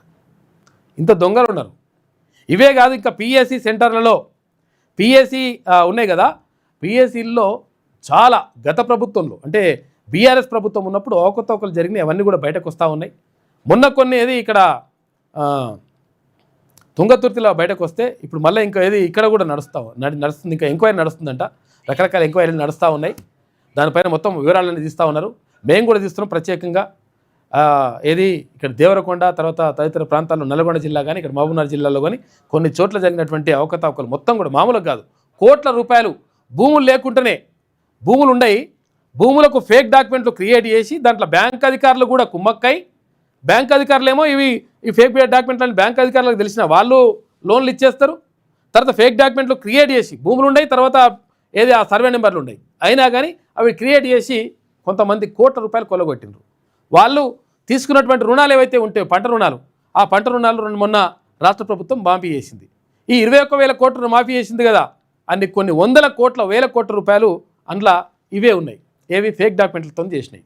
ఇంత దొంగలు ఉన్నారు. ఇవే కాదు, ఇంకా పిఎస్సి సెంటర్లలో పిఎస్సి ఉన్నాయి కదా, పిఎస్సిల్లో చాలా గత ప్రభుత్వంలో అంటే బీఆర్ఎస్ ప్రభుత్వం ఉన్నప్పుడు అవకతవకలు జరిగినాయి. అవన్నీ కూడా బయటకు వస్తూ ఉన్నాయి. మొన్న కొన్ని ఏది ఇక్కడ తుంగతుర్తిలో బయటకు వస్తే ఇప్పుడు మళ్ళీ ఇంకా ఏది ఇక్కడ కూడా నడుస్తుంది, ఇంకా ఎంక్వైరీ నడుస్తుందంట. రకరకాల ఎంక్వైరీలు నడుస్తూ ఉన్నాయి. దానిపైన మొత్తం వివరాలన్నీ తీస్తూ ఉన్నారు. మేము కూడా తీస్తున్నాం ప్రత్యేకంగా. ఏది ఇక్కడ దేవరకొండ తర్వాత తదితర ప్రాంతాల్లో నల్గొండ జిల్లా కానీ ఇక్కడ మహబూబ్నగర్ జిల్లాలో కానీ కొన్ని చోట్ల జరిగినటువంటి అవకతవకలు మొత్తం కూడా మామూలుగా కాదు. కోట్ల రూపాయలు భూములు లేకుండానే భూములు ఉన్నాయి. భూములకు ఫేక్ డాక్యుమెంట్లు క్రియేట్ చేసి దాంట్లో బ్యాంక్ అధికారులు కూడా కుమ్మక్కై, బ్యాంక్ అధికారులు ఏమో ఈ ఫేక్ డాక్యుమెంట్లని బ్యాంక్ అధికారులకు తెలిసిన వాళ్ళు లోన్లు ఇచ్చేస్తారు. తర్వాత ఫేక్ డాక్యుమెంట్లు క్రియేట్ చేసి భూములు ఉన్నాయి, తర్వాత ఏది ఆ సర్వే నెంబర్లు ఉన్నాయి, అయినా కానీ అవి క్రియేట్ చేసి కొంతమంది కోట్ల రూపాయలు కొల్లగొట్టిండ్రు. వాళ్ళు తీసుకున్నటువంటి రుణాలు ఏవైతే ఉంటాయో పంట రుణాలు, ఆ పంట రుణాలు మొన్న రాష్ట్ర ప్రభుత్వం మాఫీ చేసింది. ఈ 21,000 కోట్లు మాఫీ చేసింది కదా, అన్ని కొన్ని వేల కోట్ల రూపాయలు అందులో ఇవే ఉన్నాయి. ఏవి? ఫేక్ డాక్యుమెంట్లతో చేసినాయి.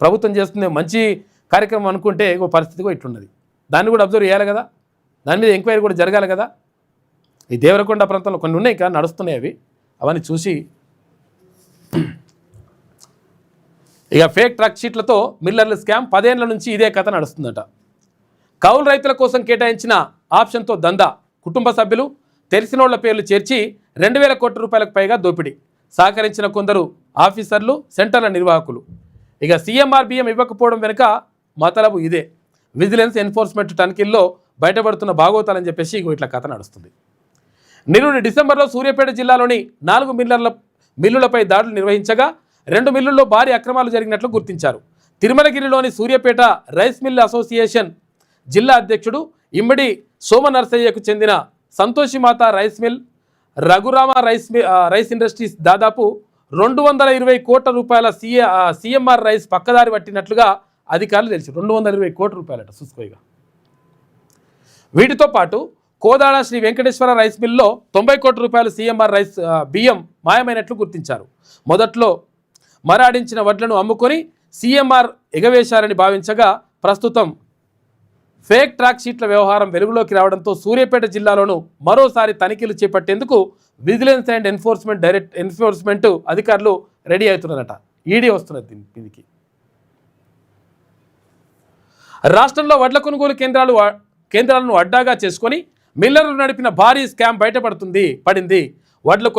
ప్రభుత్వం చేస్తుంది మంచి కార్యక్రమం అనుకుంటే ఇంకో పరిస్థితి కూడా ఇట్లున్నది. దాన్ని కూడా అబ్జర్వ్ చేయాలి కదా, దాని మీద ఎంక్వైరీ కూడా జరగాలి కదా. ఈ దేవరకొండ ప్రాంతంలో కొన్ని ఉన్నాయి కానీ నడుస్తున్నాయి. అవన్నీ చూసి ఇక ఫేక్ ట్రక్ షీట్లతో మిల్లర్ల స్కామ్ 10 ఏళ్ల నుంచి ఇదే కథ నడుస్తుందట. కౌలు రైతుల కోసం కేటాయించిన ఆప్షన్తో దందా, కుటుంబ సభ్యులు తెలిసినోళ్ల పేర్లు చేర్చి 2,000 కోట్ల రూపాయలకు పైగా దోపిడీ, సహకరించిన కొందరు ఆఫీసర్లు, సెంటర్ల నిర్వాహకులు. ఇక సీఎంఆర్బిఎం ఇవ్వకపోవడం వెనుక మతలబు ఇదే. విజిలెన్స్ ఎన్ఫోర్స్మెంట్ తనిఖీల్లో బయటపడుతున్న భాగోతాలని చెప్పేసి ఇట్లా కథ నడుస్తుంది. నిరుడు డిసెంబర్లో సూర్యాపేట జిల్లాలోని 4 మిల్లులపై దాడులు నిర్వహించగా 2 మిల్లుల్లో భారీ అక్రమాలు జరిగినట్లు గుర్తించారు. తిరుమలగిరిలోని సూర్యాపేట రైస్ మిల్ అసోసియేషన్ జిల్లా అధ్యక్షుడు ఇమ్మడి సోమనర్సయ్యకు చెందిన Santoshimata rice mill, Raghurama rice industries దాదాపు 220 కోట్ల రూపాయల సీఎంఆర్ రైస్ పక్కదారి పట్టినట్లుగా అధికారులు తెలిసి 220 కోట్ల రూపాయలట చూసుకోగా. వీటితో పాటు కోదాడ శ్రీ వెంకటేశ్వర రైస్ మిల్లో 90 కోట్ల రూపాయలు సీఎంఆర్ రైస్ బియ్యం మాయమైనట్లు గుర్తించారు. మొదట్లో మరాడించిన వడ్లను అమ్ముకొని సీఎంఆర్ ఎగవేశారని భావించగా ప్రస్తుతం ఫేక్ ట్రాక్ షీట్ల వ్యవహారం వెలుగులోకి రావడంతో సూర్యాపేట జిల్లాలోనూ మరోసారి తనిఖీలు చేపట్టేందుకు విజిలెన్స్ అండ్ ఎన్ఫోర్స్మెంట్ అధికారులు రెడీ అవుతున్నారట. ఈడీ వస్తున్నది దీనికి. రాష్ట్రంలో వడ్ల కొనుగోలు కేంద్రాలను అడ్డాగా చేసుకొని మిల్లర్లు నడిపిన భారీ స్కామ్ పడింది. వడ్లు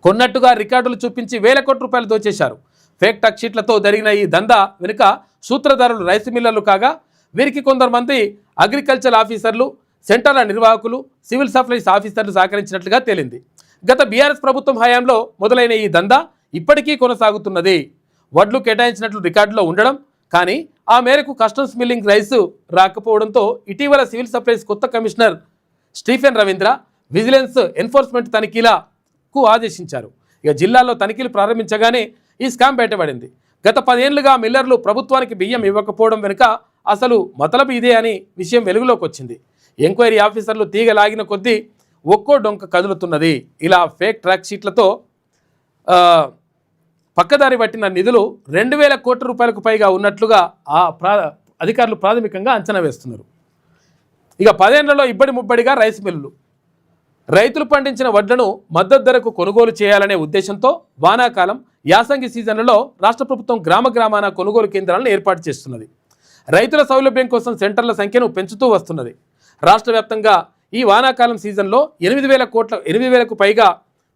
కొన్నట్టుగా రికార్డులు చూపించి వేల కోట్ల రూపాయలు దోచేశారు. ఫేక్ టక్ షీట్లతో జరిగిన ఈ దందా వెనుక సూత్రధారులు రైస్ మిల్లర్లు కాగా వీరికి కొందరు అగ్రికల్చర్ ఆఫీసర్లు, సెంటర్ల నిర్వాహకులు, సివిల్ సప్లైస్ ఆఫీసర్లు సహకరించినట్లుగా తేలింది. గత బీఆర్ఎస్ ప్రభుత్వం హయాంలో మొదలైన ఈ దందా ఇప్పటికీ కొనసాగుతున్నది. వడ్లు కేటాయించినట్లు రికార్డులో ఉండడం కానీ ఆ మేరకు కస్టమ్స్ మిల్లింగ్ రైస్ రాకపోవడంతో ఇటీవల సివిల్ సప్లైస్ కొత్త commissioner Stephen Ravindra vigilance enforcement తనిఖీలకు ఆదేశించారు. ఇక జిల్లాలో తనిఖీలు ప్రారంభించగానే ఈ స్కామ్ బయటపడింది. గత 10 ఏళ్లుగా మిల్లర్లు ప్రభుత్వానికి బియ్యం ఇవ్వకపోవడం వెనుక అసలు మతలబు ఇదే అని విషయం వెలుగులోకి వచ్చింది. ఎంక్వైరీ ఆఫీసర్లు తీగ లాగిన కొద్దీ ఒక్కో డొంక కదులుతున్నది. ఇలా ఫేక్ ట్రాక్ షీట్లతో పక్కదారి పట్టిన నిధులు 2000 కోట్ల రూపాయలకు పైగా ఉన్నట్లుగా అధికారులు ప్రాథమికంగా అంచనా వేస్తున్నారు. ఇక 10 ఏళ్లలో ఇబ్బడి ముబ్బడిగా రైస్ మిల్లులు రైతులు పండించిన వడ్లను మద్దతు ధరకు కొనుగోలు చేయాలనే ఉద్దేశంతో వానాకాలం, యాసంగి సీజన్లలో రాష్ట్ర ప్రభుత్వం గ్రామాన కొనుగోలు కేంద్రాలను ఏర్పాటు చేస్తున్నది. రైతుల సౌలభ్యం కోసం సెంటర్ల సంఖ్యను పెంచుతూ వస్తున్నది. రాష్ట్ర వ్యాప్తంగా ఈ వానాకాలం సీజన్లో 8,000కు పైగా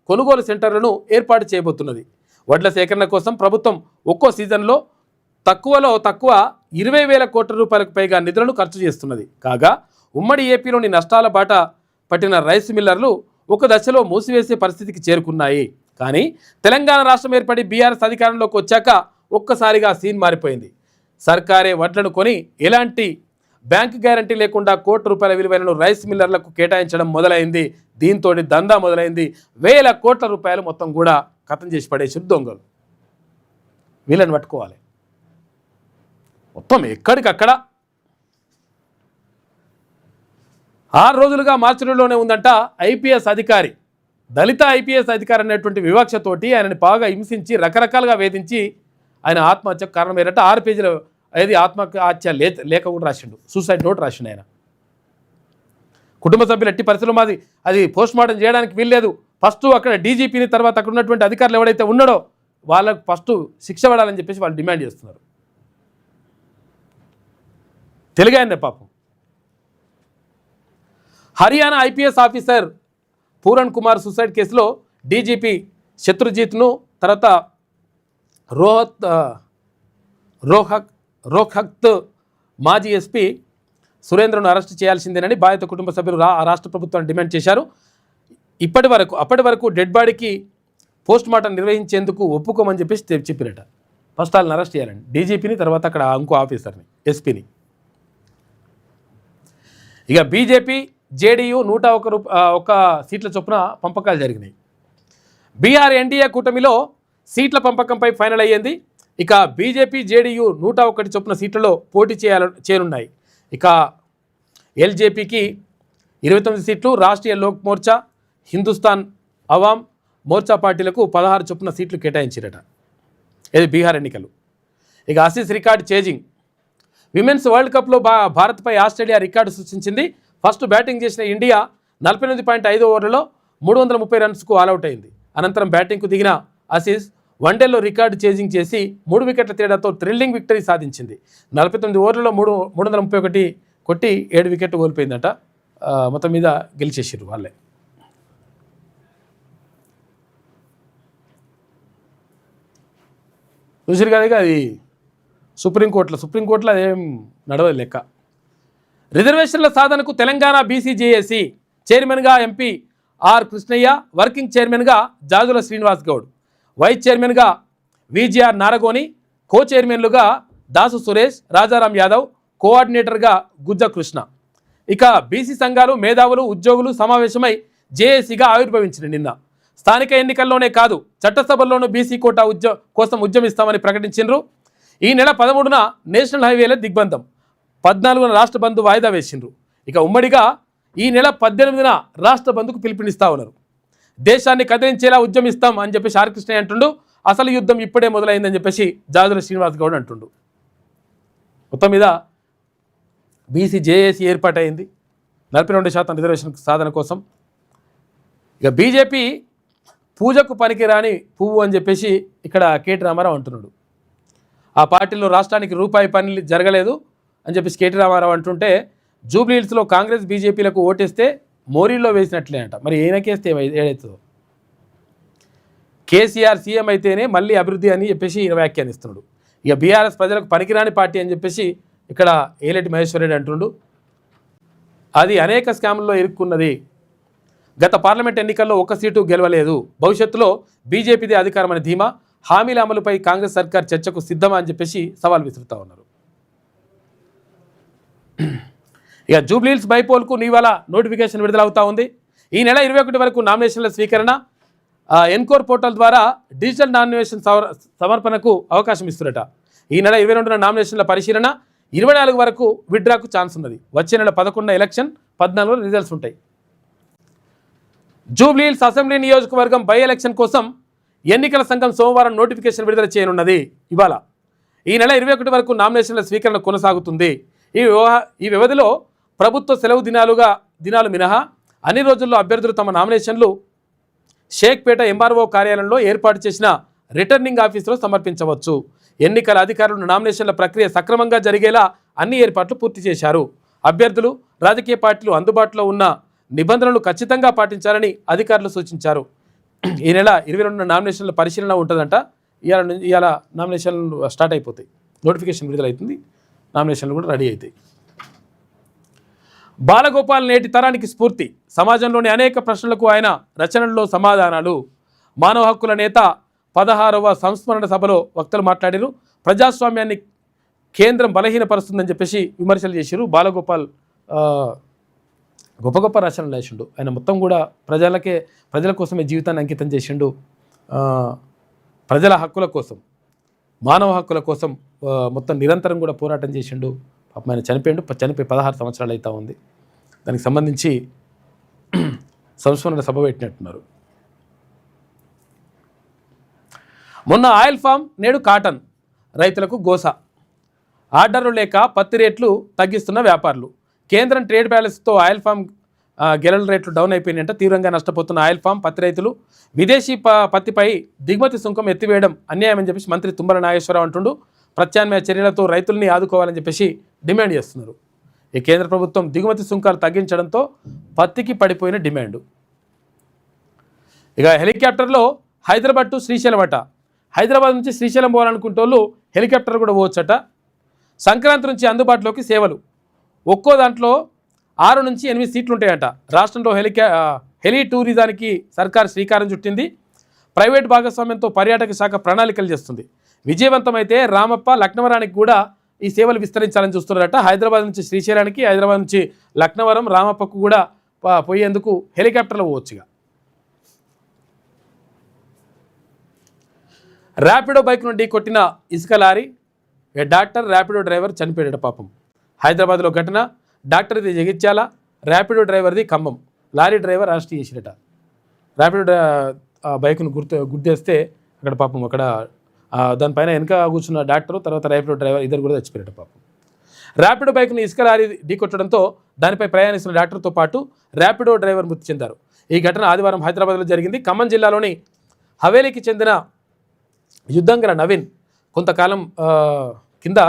కొనుగోలు సెంటర్లను ఏర్పాటు చేయబోతున్నది. వడ్ల సేకరణ కోసం ప్రభుత్వం ఒక్కో సీజన్లో తక్కువ 20,000 కోట్ల రూపాయలకు పైగా నిధులను ఖర్చు చేస్తున్నది. కాగా ఉమ్మడి ఏపీలోని నష్టాల బాట పట్టిన రైస్ మిల్లర్లు ఒక దశలో మూసివేసే పరిస్థితికి చేరుకున్నాయి. కానీ తెలంగాణ రాష్ట్రం ఏర్పడి బీఆర్ఎస్ అధికారంలోకి వచ్చాక ఒక్కసారిగా సీన్ మారిపోయింది. సర్కారే వడ్లను కొని ఎలాంటి బ్యాంక్ గ్యారంటీ లేకుండా కోట్ల రూపాయల విలువైన రైస్ మిల్లర్లకు కేటాయించడం మొదలైంది. దీంతో దందా మొదలైంది. 1000 కోట్ల రూపాయలు మొత్తం కూడా ఖతం చేసి పడేసి దొంగలు వీళ్ళని పట్టుకోవాలి. మొత్తం ఎక్కడికక్కడ 6 రోజులుగా మార్చిలోనే ఉందంట ఐపీఎస్ అధికారి. దళిత ఐపీఎస్ అధికారి అనేటువంటి వివక్షతోటి ఆయనని బాగా హింసించి రకరకాలుగా వేధించి ఆయన ఆత్మహత్యకు కారణమయ్యారట. 6 పేజీల అది ఆత్మహత్య లేఖ కూడా రాసిండు, సూసైడ్ నోట్ రాసిండు ఆయన. కుటుంబ సభ్యులు ఎట్టి పరిస్థితుల్లో అది పోస్ట్ మార్టం చేయడానికి వీల్లేదు. ఫస్ట్ అక్కడ డీజీపీని తర్వాత అక్కడ ఉన్నటువంటి అధికారులు ఎవడైతే ఉన్నాడో వాళ్ళకు ఫస్ట్ శిక్ష పడాలని చెప్పేసి వాళ్ళు డిమాండ్ చేస్తున్నారు. తెలుగాయనే పాపం. Haryana IPS officer Puran Kumar suicide కేసులో డీజీపీ శత్రుజిత్ను తర్వాత రోహ్తక్ మాజీ ఎస్పీ సురేంద్రను అరెస్టు చేయాల్సిందేనని బాధిత కుటుంబ సభ్యులు రాష్ట్ర ప్రభుత్వాన్ని డిమాండ్ చేశారు. అప్పటి వరకు డెడ్ బాడీకి పోస్ట్ మార్టం నిర్వహించేందుకు ఒప్పుకోమని చెప్పేసి చెప్పినట. ఫస్ట్ వాళ్ళని అరెస్ట్ చేయాలండి, డీజీపీని, తర్వాత అక్కడ ఇంకో ఆఫీసర్ని, ఎస్పీని. ఇక బీజేపీ జేడీయూ 101 సీట్ల చొప్పున పంపకాలు జరిగినాయి. బీఆర్ ఎన్డీఏ కూటమిలో సీట్ల పంపకంపై ఫైనల్ అయ్యింది. ఇక బీజేపీ జేడీయూ 101 చొప్పున సీట్లలో పోటీ చేయనున్నాయి. ఇక ఎల్జేపీకి 29 సీట్లు, రాష్ట్రీయ లోక్ మోర్చా, హిందుస్థాన్ అవామ్ మోర్చా పార్టీలకు 16 చొప్పున సీట్లు కేటాయించారట. ఇది బీహార్ ఎన్నికలు. ఇక Aussies record chasing. Women's world కప్లో భారత్పై ఆస్ట్రేలియా రికార్డు సృష్టించింది. ఫస్ట్ బ్యాటింగ్ చేసిన ఇండియా 48.5 ఓవర్లలో 330 రన్స్కు ఆల్అవుట్ అయింది. అనంతరం బ్యాటింగ్కు దిగిన ఆసీస్ వన్డేలో రికార్డు చేజింగ్ చేసి 3 వికెట్ల తేడాతో థ్రిల్లింగ్ విక్టరీ సాధించింది. 49 ఓవర్లలో 331 కొట్టి 7 వికెట్లు కోల్పోయిందట. మొత్తం మీద గెలిచేసారు వాళ్ళే. చూసారు కదా, అది సుప్రీంకోర్టులో అదేం నడవదు లెక్క. రిజర్వేషన్ల సాధనకు తెలంగాణ బీసీజేఏసీ చైర్మన్గా ఎంపీ ఆర్ కృష్ణయ్య, వర్కింగ్ చైర్మన్గా జాజుల శ్రీనివాస్ గౌడ్, వైస్ చైర్మన్గా విజిఆర్ నారగోని, కో చైర్మన్లుగా దాసు సురేష్, రాజారాం యాదవ్, కోఆర్డినేటర్గా గుజ్జ కృష్ణ. ఇక బీసీ సంఘాలు, మేధావులు, ఉద్యోగులు సమావేశమై జేఏసీగా ఆవిర్భవించిన నిన్న స్థానిక ఎన్నికల్లోనే కాదు చట్టసభల్లోనూ బీసీ కోటా కోసం ఉద్యమిస్తామని ప్రకటించారు. ఈ నెల 13న నేషనల్ హైవేల దిగ్బంధం, 14న రాష్ట్ర బంధు వాయిదా వేసిండ్రు. ఇక ఉమ్మడిగా ఈ నెల 18న రాష్ట్ర బంద్కు పిలుపునిస్తా ఉన్నారు. దేశాన్ని కదిలించేలా ఉద్యమిస్తాం అని చెప్పేసి ఆర్ కృష్ణయ్య అంటుండు. అసలు యుద్ధం ఇప్పుడే మొదలైందని చెప్పేసి జాజుల శ్రీనివాస్ గౌడ్ అంటుండు. మొత్తం మీద బీసీ జేఏసీ ఏర్పాటైంది 42% రిజర్వేషన్ సాధన కోసం. ఇక బీజేపీ పూజకు పనికిరాని పువ్వు అని చెప్పేసి ఇక్కడ కేటీ రామారావు అంటున్నాడు. ఆ పార్టీలో రాష్ట్రానికి రూపాయి పని జరగలేదు అని చెప్పేసి కేటీ రామారావు అంటుంటే, జూబ్లీహిల్స్లో కాంగ్రెస్ బీజేపీలకు ఓటేస్తే మోరీల్లో వేసినట్లే అంట. మరి ఈయనకేస్తే ఏదైతుందో. కేసీఆర్ సీఎం అయితేనే మళ్ళీ అభివృద్ధి అని చెప్పేసి వ్యాఖ్యానిస్తున్నాడు. ఇక బీఆర్ఎస్ ప్రజలకు పనికిరాని పార్టీ అని చెప్పేసి ఇక్కడ ఏలేటి మహేశ్వర్ రెడ్డి అంటుండు. అది అనేక స్కాముల్లో ఇరుక్కున్నది. గత పార్లమెంట్ ఎన్నికల్లో ఒక్క సీటు గెలవలేదు. భవిష్యత్తులో బీజేపీదే అధికారం అనే ధీమా. హామీల అమలుపై కాంగ్రెస్ సర్కార్ చర్చకు సిద్ధమా అని చెప్పేసి సవాల్ విసురుతూ ఉన్నారు. ఇక జూబ్లీహిల్స్ బైపోల్కు ఇవాళ నోటిఫికేషన్ విడుదలవుతూ ఉంది. ఈ నెల 21 వరకు నామినేషన్ల స్వీకరణ, ఎన్కోర్ పోర్టల్ ద్వారా డిజిటల్ నామినేషన్ సమర్పణకు అవకాశం ఇస్తున్నట. ఈ నెల 22న నామినేషన్ల పరిశీలన, 24 వరకు విత్డ్రాకు ఛాన్స్ ఉన్నది. వచ్చే నెల 11న ఎలక్షన్, 14లో రిజల్ట్స్ ఉంటాయి. జూబ్లీహిల్స్ అసెంబ్లీ నియోజకవర్గం బై ఎలక్షన్ కోసం ఎన్నికల సంఘం సోమవారం నోటిఫికేషన్ విడుదల చేయనున్నది. ఇవాళ ఈ నెల 21 వరకు నామినేషన్ల స్వీకరణ కొనసాగుతుంది. ఈ వ్యవధిలో ప్రభుత్వ సెలవు దినాలు మినహా అన్ని రోజుల్లో అభ్యర్థులు తమ నామినేషన్లు షేక్పేట ఎంఆర్ఓ కార్యాలయంలో ఏర్పాటు చేసిన రిటర్నింగ్ ఆఫీసులో సమర్పించవచ్చు. ఎన్నికల అధికారులు నామినేషన్ల ప్రక్రియ సక్రమంగా జరిగేలా అన్ని ఏర్పాట్లు పూర్తి చేశారు. అభ్యర్థులు, రాజకీయ పార్టీలు అందుబాటులో ఉన్న నిబంధనలు ఖచ్చితంగా పాటించాలని అధికారులు సూచించారు. ఈ నెల 22న నామినేషన్ల పరిశీలన ఉంటుందంట. ఇవాళ నామినేషన్లు స్టార్ట్ అయిపోతాయి. నోటిఫికేషన్ విడుదలవుతుంది, నామినేషన్లు కూడా రెడీ అవుతాయి. బాలగోపాల్ నేటి తరానికి స్ఫూర్తి. సమాజంలోని అనేక ప్రశ్నలకు ఆయన రచనల్లో సమాధానాలు. మానవ హక్కుల నేత 16వ సంస్మరణ సభలో వక్తలు మాట్లాడారు. ప్రజాస్వామ్యాన్ని కేంద్రం బలహీనపరుస్తుందని చెప్పేసి విమర్శలు చేశారు. బాలగోపాల్ గొప్ప గొప్ప రచనలు వేసిండు. ఆయన మొత్తం కూడా ప్రజల కోసమే జీవితాన్ని అంకితం చేసిండు. ప్రజల హక్కుల కోసం, మానవ హక్కుల కోసం మొత్తం నిరంతరం కూడా పోరాటం చేసిండు. పాపం ఆయన చనిపోయి 16 సంవత్సరాలు అవుతా ఉంది. దానికి సంబంధించి సంస్మరణ సభ పెట్టినట్టున్నారు. మొన్న ఆయిల్ ఫామ్, నేడు కాటన్ రైతులకు గోస. ఆర్డర్లు లేక పత్తి రేట్లు తగ్గిస్తున్న వ్యాపారులు. కేంద్రం ట్రేడ్ బ్యాలెన్స్తో ఆయిల్ ఫామ్ గెలల రేట్లు డౌన్ అయిపోయినాయంట. తీవ్రంగా నష్టపోతున్న ఆయిల్ ఫామ్, పత్తి రైతులు. విదేశీ పత్తిపై దిగుమతి సుంకం ఎత్తివేయడం అన్యాయం అని చెప్పేసి మంత్రి తుమ్మల నాగేశ్వరరావు అంటుండు. ప్రత్యామ్నాయ చర్యలతో రైతుల్ని ఆదుకోవాలని చెప్పేసి డిమాండ్ చేస్తున్నారు. ఈ కేంద్ర ప్రభుత్వం దిగుమతి సుంకాలు తగ్గించడంతో పత్తికి పడిపోయిన డిమాండు. ఇక హెలికాప్టర్లో హైదరాబాద్ టు శ్రీశైలం అట. హైదరాబాద్ నుంచి శ్రీశైలం పోవాలనుకుంటే వాళ్ళు హెలికాప్టర్ కూడా పోవచ్చట. సంక్రాంతి నుంచి అందుబాటులోకి సేవలు. ఒక్కో దాంట్లో 6 నుంచి 8 సీట్లు ఉంటాయంట. రాష్ట్రంలో హెలి టూరిజానికి సర్కార్ శ్రీకారం చుట్టింది. ప్రైవేట్ భాగస్వామ్యంతో పర్యాటక శాఖ ప్రణాళికలు చేస్తుంది. విజయవంతమైతే రామప్ప, లక్నవరానికి కూడా ఈ సేవలు విస్తరించాలని చూస్తున్నారట. హైదరాబాద్ నుంచి శ్రీశైలానికి, హైదరాబాద్ నుంచి లక్నవరం, రామప్పకు కూడా పోయేందుకు హెలికాప్టర్లో పోవచ్చుగా. ర్యాపిడో బైక్ నుండి కొట్టిన ఇసుక లారీ. డాక్టర్, ర్యాపిడో డ్రైవర్ చనిపోయాడట పాపం. హైదరాబాద్లో ఘటన. డాక్టర్ది జగిత్యాల, ర్యాపిడో డ్రైవర్ది ఖమ్మం. లారీ డ్రైవర్ అరెస్ట్ చేసిరట. ర్యాపిడో బైక్ను గుర్తేస్తే అక్కడ పాపం అక్కడ దానిపైన వెనక కూర్చున్న డాక్టర్, తర్వాత ర్యాపిడో డ్రైవర్ ఇద్దరు కూడా చచ్చిపోయారట పాపం. ర్యాపిడో బైక్ను ఇసుక లారీ ఢీకొట్టడంతో దానిపై ప్రయాణిస్తున్న డాక్టర్తో పాటు ర్యాపిడో డ్రైవర్ మృతి చెందారు. ఈ ఘటన ఆదివారం హైదరాబాద్లో జరిగింది. ఖమ్మం జిల్లాలోని హవేలీకి చెందిన యుద్ధంగల నవీన్ కొంతకాలం కింద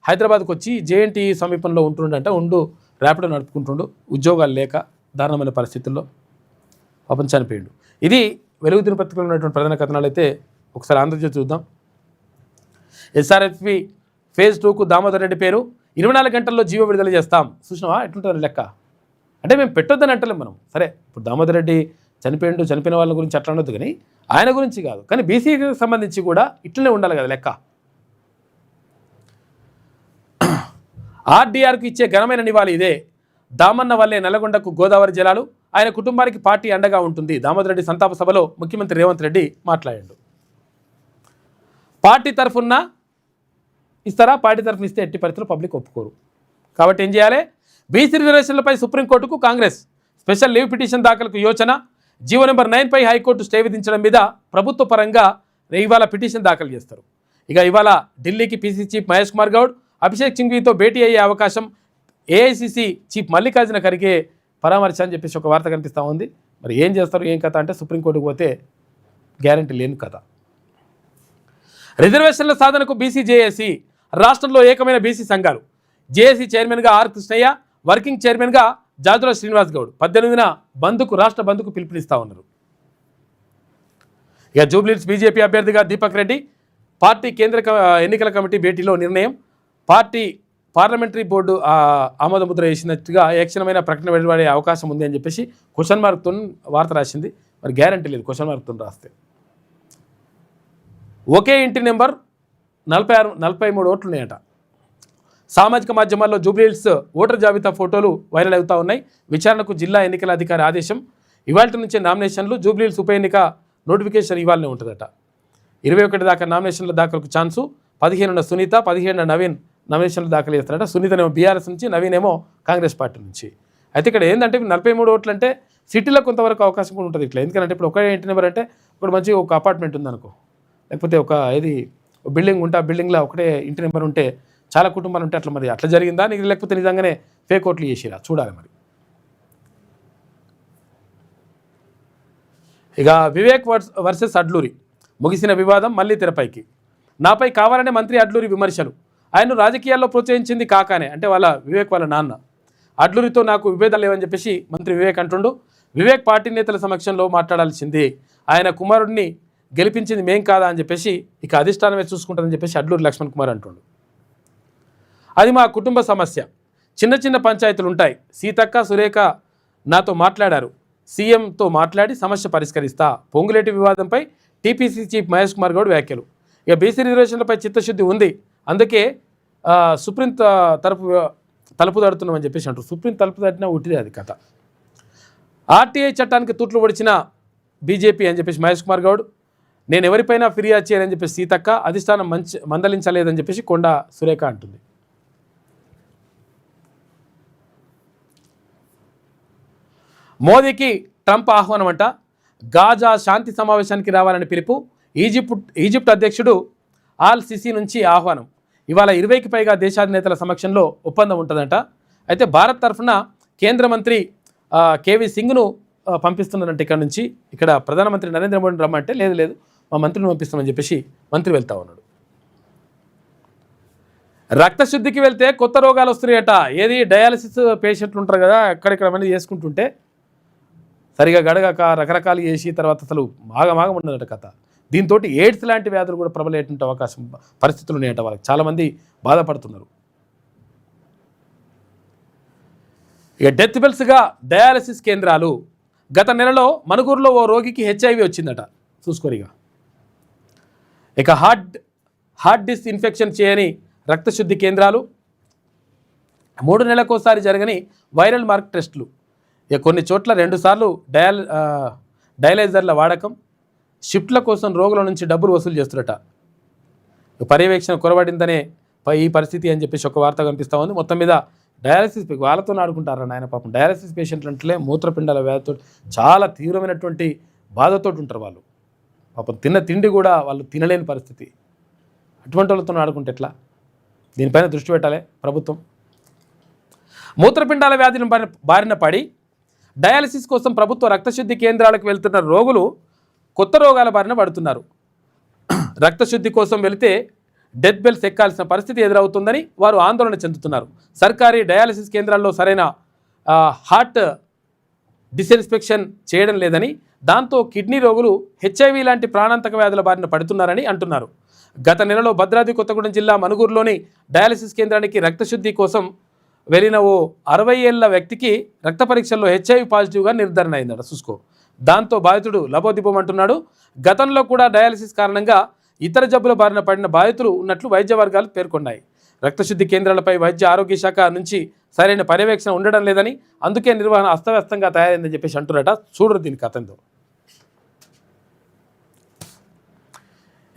హైదరాబాద్కు వచ్చి జేఎన్టీ సమీపంలో ఉండు ర్యాపిడో నడుపుకుంటుండు. ఉద్యోగాలు లేక దారుణమైన పరిస్థితుల్లో పాపం చనిపోయిండు. ఇది వెలుగు దినపత్రికలో ఉన్నటువంటి ప్రధాన కథనాలు. అయితే ఒకసారి ఆంధ్రజ్యోతి చూద్దాం. ఎస్ఆర్ఎఫ్పి ఫేజ్ 2కు దామోదర్ రెడ్డి పేరు. 24 గంటల్లో జీవో విడుదల చేస్తాం. చూసినావా ఎట్లుంటుంది లెక్క. అంటే మేము పెట్టొద్దని అంటలేం మనం. సరే, ఇప్పుడు దామోదర్ రెడ్డి చనిపోయిన వాళ్ళ గురించి అట్లా ఉండొద్దు, కానీ ఆయన గురించి కాదు. కానీ బీసీకి సంబంధించి కూడా ఇట్లనే ఉండాలి కదా లెక్క. ఆర్డీఆర్కు ఇచ్చే ఘనమైన నివాళి ఇదే. దామన్న వల్లే నల్లగొండకు గోదావరి జలాలు. ఆయన కుటుంబానికి పార్టీ అండగా ఉంటుంది. దామోదర్ రెడ్డి సంతాప సభలో ముఖ్యమంత్రి రేవంత్ రెడ్డి మాట్లాడాడు. పార్టీ తరఫున ఇస్తారా? పార్టీ తరఫున ఇస్తే ఎట్టి పరిస్థితుల్లో పబ్లిక్ ఒప్పుకోరు. కాబట్టి ఏం చేయాలి? బీసీ రిజర్వేషన్లపై సుప్రీంకోర్టుకు కాంగ్రెస్ స్పెషల్ లీవ్ పిటిషన్ దాఖలకు యోచన. జీవో నెంబర్ 9పై హైకోర్టు స్టే విధించడం మీద ప్రభుత్వ పరంగా ఇవాళ పిటిషన్ దాఖలు చేస్తారు. ఇక ఇవాళ ఢిల్లీకి పీసీ చీఫ్ మహేష్ కుమార్ గౌడ్, అభిషేక్ సింఘ్వీతో భేటీ అయ్యే అవకాశం. ఏఐసీసీ చీఫ్ మల్లికార్జున ఖర్గే పరామర్శ అని చెప్పేసి ఒక వార్త కనిపిస్తూ ఉంది. మరి ఏం చేస్తారు, ఏం కథ అంటే సుప్రీంకోర్టుకు పోతే గ్యారంటీ లేని కథ. రిజర్వేషన్ల సాధనకు బీసీ జేఏసీ, రాష్ట్రంలో ఏకమైన బీసీ సంఘాలు. జేఏసీ చైర్మన్గా ఆర్ కృష్ణయ్య, వర్కింగ్ చైర్మన్గా జాతుల శ్రీనివాస్ గౌడ్ 18న బంద్కు, రాష్ట్ర బంద్కు పిలుపునిస్తూ ఉన్నారు. ఇక జూబ్లీహిల్స్ బీజేపీ అభ్యర్థిగా దీపక్ రెడ్డి, పార్టీ కేంద్ర ఎన్నికల కమిటీ భేటీలో నిర్ణయం. పార్టీ పార్లమెంటరీ బోర్డు ఆమోదముద్ర వేసినట్టుగా ఏక్షణమైన ప్రకటన వెలువడే అవకాశం ఉంది అని చెప్పేసి క్వశ్చన్ మార్క్తో వార్త రాసింది. మరి గ్యారంటీ లేదు క్వశ్చన్ మార్క్తో రాస్తే. ఒకే ఇంటి నెంబర్ 43 ఓట్లు ఉన్నాయట. సామాజిక మాధ్యమాల్లో జూబ్లీహిల్స్ ఓటర్ జాబితా ఫోటోలు వైరల్ అవుతూ ఉన్నాయి. విచారణకు జిల్లా ఎన్నికల అధికారి ఆదేశం. ఇవాళ నుంచే నామినేషన్లు. జూబ్లీహిల్స్ ఉప ఎన్నిక నోటిఫికేషన్ ఇవాళనే ఉంటుందట. 21 దాకా నామినేషన్ల దాఖలకు ఛాన్సు. 15న సునీత, 17న నవీన్ నామినేషన్లు దాఖలు చేస్తారట. సునీతనేమో బీఆర్ఎస్ నుంచి, నవీన్ ఏమో కాంగ్రెస్ పార్టీ నుంచి. అయితే ఇక్కడ ఏంటంటే 43 ఓట్లు అంటే సిటీలో కొంతవరకు అవకాశం కూడా ఉంటుంది ఇట్లా. ఎందుకంటే ఇప్పుడు ఒకే ఇంటి నెంబర్ అంటే ఇప్పుడు మంచి ఒక అపార్ట్మెంట్ ఉందనుకో, లేకపోతే ఒక బిల్డింగ్ ఉంటే ఆ బిల్డింగ్లో ఒకటే ఇంటి నెంబర్ ఉంటే చాలా కుటుంబాలు ఉంటే అట్లా. మరి అట్లా జరిగిందా, లేకపోతే నిజంగానే ఫేక్ ఓట్లు చేసిరా చూడాలి మరి. ఇక వివేక్ వర్సెస్ అడ్లూరి ముగిసిన వివాదం మళ్ళీ తెరపైకి. నాపై కావాలనే మంత్రి అడ్లూరి విమర్శలు. ఆయన రాజకీయాల్లో ప్రోత్సహించింది కాకానే, అంటే వివేక్ వాళ్ళ నాన్న. అడ్లూరితో నాకు విభేదాలు లేవని చెప్పేసి మంత్రి వివేక్ అంటుండు. వివేక్ పార్టీ నేతల సమక్షంలో మాట్లాడాల్సింది. ఆయన కుమారుడిని గెలిపించింది మేం కాదా అని చెప్పేసి ఇక అధిష్టానమే చూసుకుంటుందని చెప్పేసి అడ్లూరి లక్ష్మణ్ కుమార్ అంటుండు. అది మా కుటుంబ సమస్య. చిన్న చిన్న పంచాయతీలు ఉంటాయి. సీతక్క, సురేఖ నాతో మాట్లాడారు. సీఎంతో మాట్లాడి సమస్య పరిష్కరిస్తా. పొంగులేటి వివాదంపై టీపీసీ చీఫ్ మహేష్ కుమార్ గౌడ్ వ్యాఖ్యలు. ఇక బీసీ రిజర్వేషన్లపై చిత్తశుద్ధి ఉంది, అందుకే సుప్రీం తలుపు తడుతున్నామని చెప్పేసి అంటారు. సుప్రీం తలుపు తట్టినా ఉట్టిదే అది కథ. ఆర్టీఐ చట్టానికి తూట్లు పొడిచిన బీజేపీ అని చెప్పేసి మహేష్ కుమార్ గౌడ్. నేను ఎవరిపైనా ఫిర్యాదు చేయాలని చెప్పేసి సీతక్క. అధిష్టానం మందలించలేదని చెప్పేసి కొండా సురేఖ అంటుంది. మోదీకి ట్రంప్ ఆహ్వానం అంట. గాజా శాంతి సమావేశానికి రావాలని పిలుపు. ఈజిప్ట్ అధ్యక్షుడు ఆల్ సిసి నుంచి ఆహ్వానం. ఇవాళ 20కి పైగా దేశాధినేతల సమక్షంలో ఒప్పందం ఉంటుందంట. అయితే భారత్ తరఫున కేంద్ర మంత్రి కేవీ సింగ్ను పంపిస్తున్నారంటే ఇక్కడ ప్రధానమంత్రి నరేంద్ర మోడీని రమ్మంటే లేదు మా మంత్రిని పంపిస్తామని చెప్పేసి మంత్రి వెళ్తా ఉన్నాడు. రక్తశుద్ధికి వెళ్తే కొత్త రోగాలు వస్తున్నాయట. డయాలసిస్ పేషెంట్లు ఉంటారు కదా, ఎక్కడెక్కడ మంది చేసుకుంటుంటే సరిగా గడగక రకరకాలు చేసి తర్వాత అసలు మాగమాగం ఉండదట కథ. దీంతో ఎయిడ్స్ లాంటి వ్యాధులు కూడా ప్రబలేటువంటి అవకాశం పరిస్థితులు ఉన్నాయట. వాళ్ళకి చాలామంది బాధపడుతున్నారు. ఇక డెత్ బెల్స్గా డయాలసిస్ కేంద్రాలు. గత నెలలో మనుగూరులో ఓ రోగికి HIV వచ్చిందట. చూసుకోరిగా. ఇక హార్ట్ డిస్క్ ఇన్ఫెక్షన్ చేయని రక్తశుద్ధి కేంద్రాలు. 3 నెలలకోసారి జరగని వైరల్ మార్క్ టెస్టులు. ఇక కొన్ని చోట్ల 2 సార్లు డయాలైజర్ల వాడకం. షిఫ్ట్ల కోసం రోగుల నుంచి డబ్బులు వసూలు చేస్తున్నట. పర్యవేక్షణ కొరబడిందనే ఈ పరిస్థితి అని చెప్పేసి ఒక వార్త కనిపిస్తూ ఉంది. మొత్తం మీద డయాలసిస్ వాళ్ళతో ఆడుకుంటారా నాయన పాపం. డయాలసిస్ పేషెంట్లు అంటే మూత్రపిండాల వ్యాధితో చాలా తీవ్రమైనటువంటి బాధతో ఉంటారు వాళ్ళు. పాపం తిన్న తిండి కూడా వాళ్ళు తినలేని పరిస్థితి. అటువంటి వాళ్ళతో ఆడుకుంటే ఎట్లా? దీనిపైన దృష్టి పెట్టాలి ప్రభుత్వం. మూత్రపిండాల వ్యాధిని బారిన పడి డయాలసిస్ కోసం ప్రభుత్వ రక్తశుద్ధి కేంద్రాలకు వెళ్తున్న రోగులు కొత్త రోగాల బారిన పడుతున్నారు. రక్తశుద్ధి కోసం వెళితే డెత్ బెల్స్ ఎక్కాల్సిన పరిస్థితి ఎదురవుతుందని వారు ఆందోళన చెందుతున్నారు. సర్కారీ డయాలసిస్ కేంద్రాల్లో సరైన హార్ట్ డిస్ఇన్ఫెక్షన్ చేయడం లేదని, దాంతో కిడ్నీ రోగులు HIV లాంటి ప్రాణాంతక వ్యాధుల బారిన పడుతున్నారని అంటున్నారు. గత నెలలో భద్రాద్రి కొత్తగూడెం జిల్లా మనుగూరులోని డయాలసిస్ కేంద్రానికి రక్తశుద్ధి కోసం వెళ్ళిన ఓ 60 ఏళ్ల వ్యక్తికి రక్త పరీక్షల్లో HIV పాజిటివ్గా నిర్ధారణ అయిందట. చూసుకో. దాంతో బాధితుడు లబోదిబోమంటున్నాడు. గతంలో కూడా డయాలసిస్ కారణంగా ఇతర జబ్బుల బారిన పడిన బాధితులు ఉన్నట్లు వైద్య వర్గాలు పేర్కొన్నాయి. రక్తశుద్ధి కేంద్రాలపై వైద్య ఆరోగ్య శాఖ నుంచి సరైన పర్యవేక్షణ ఉండడం లేదని, అందుకే నిర్వహణ అస్తవ్యస్తంగా తయారైందని చెప్పేసి అంటున్నారట. చూడరు దీని కథంతో.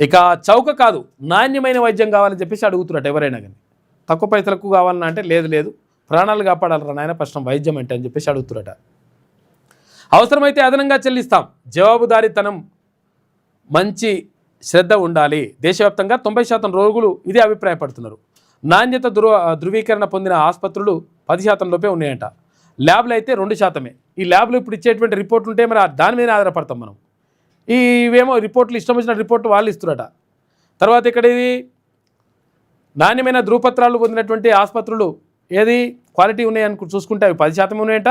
ఇక చౌక కాదు నాణ్యమైన వైద్యం కావాలని చెప్పేసి అడుగుతున్నట్టు ఎవరైనా కానీ. తక్కువ పైసలకు కావాలన్నా అంటే లేదు ప్రాణాలు కాపాడాలరా నాయన ప్రశ్న వైద్యం అంటే అని చెప్పేసి అడుగుతున్నట. అవసరమైతే అదనంగా చెల్లిస్తాం, జవాబుదారీతనం, మంచి శ్రద్ధ ఉండాలి. దేశవ్యాప్తంగా 90% రోగులు ఇదే అభిప్రాయపడుతున్నారు. నాణ్యత ధృవీకరణ పొందిన ఆసుపత్రులు 10% లోపే ఉన్నాయంట. ల్యాబ్లు అయితే 2%. ఈ ల్యాబ్లు ఇప్పుడు ఇచ్చేటువంటి రిపోర్ట్లు ఉంటే మరి దాని మీద ఆధారపడతాం మనం. ఇవేమో రిపోర్ట్లు ఇష్టం వచ్చిన రిపోర్ట్ వాళ్ళు ఇస్తున్నట. తర్వాత ఇక్కడ ఇది నాణ్యమైన ధృవపత్రాలు పొందినటువంటి ఆసుపత్రులు ఏది క్వాలిటీ ఉన్నాయని చూసుకుంటే అవి 10% ఉన్నాయంట.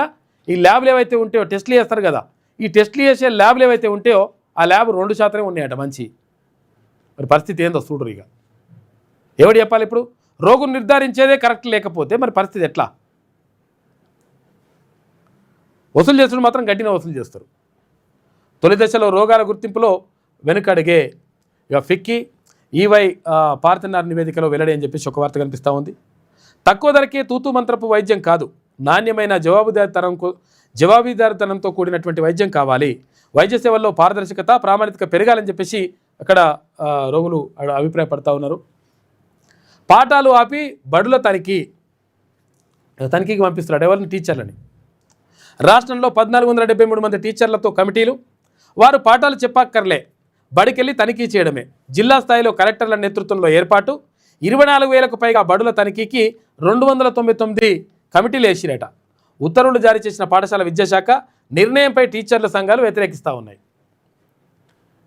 ఈ ల్యాబ్లు ఏవైతే ఉంటాయో టెస్టులు చేస్తారు కదా, ఈ టెస్టులు చేసే ల్యాబ్లు ఏవైతే ఉంటాయో ఆ ల్యాబ్ 2% ఉన్నాయట మంచి. మరి పరిస్థితి ఏందో చూడరు. ఇక ఎవడు చెప్పాలి? ఇప్పుడు రోగును నిర్ధారించేదే కరెక్ట్ లేకపోతే మరి పరిస్థితి ఎట్లా? వసూలు చేస్తున్న మాత్రం గట్టిన వసూలు చేస్తారు. తొలి దశలో రోగాల గుర్తింపులో వెనుకడిగే. ఇక ఫిక్కీ ఈవై పార్థనార్ నివేదికలో వెల్లడి అని చెప్పేసి ఒక వార్త కనిపిస్తూ ఉంది. తక్కువ ధరకే తూతూ మంత్రపు వైద్యం కాదు, నాణ్యమైన జవాబుదారీతనంతో కూడినటువంటి వైద్యం కావాలి. వైద్య సేవల్లో పారదర్శకత, ప్రామాణికత పెరగాలని చెప్పేసి అక్కడ రోగులు అభిప్రాయపడతా ఉన్నారు. పాఠాలు ఆపి బడుల తనిఖీకి పంపిస్తున్నాడు ఎవరిని? టీచర్లని. రాష్ట్రంలో 1473 మంది టీచర్లతో కమిటీలు. వారు పాఠాలు చెప్పక్కర్లే, బడికెళ్ళి తనిఖీ చేయడమే. జిల్లా స్థాయిలో కలెక్టర్ల నేతృత్వంలో ఏర్పాటు. 24,000కు పైగా బడుల తనిఖీకి 299 కమిటీలు వేసిరట. ఉత్తర్వులు జారీ చేసిన పాఠశాల విద్యాశాఖ నిర్ణయంపై టీచర్ల సంఘాలు వ్యతిరేకిస్తూ ఉన్నాయి.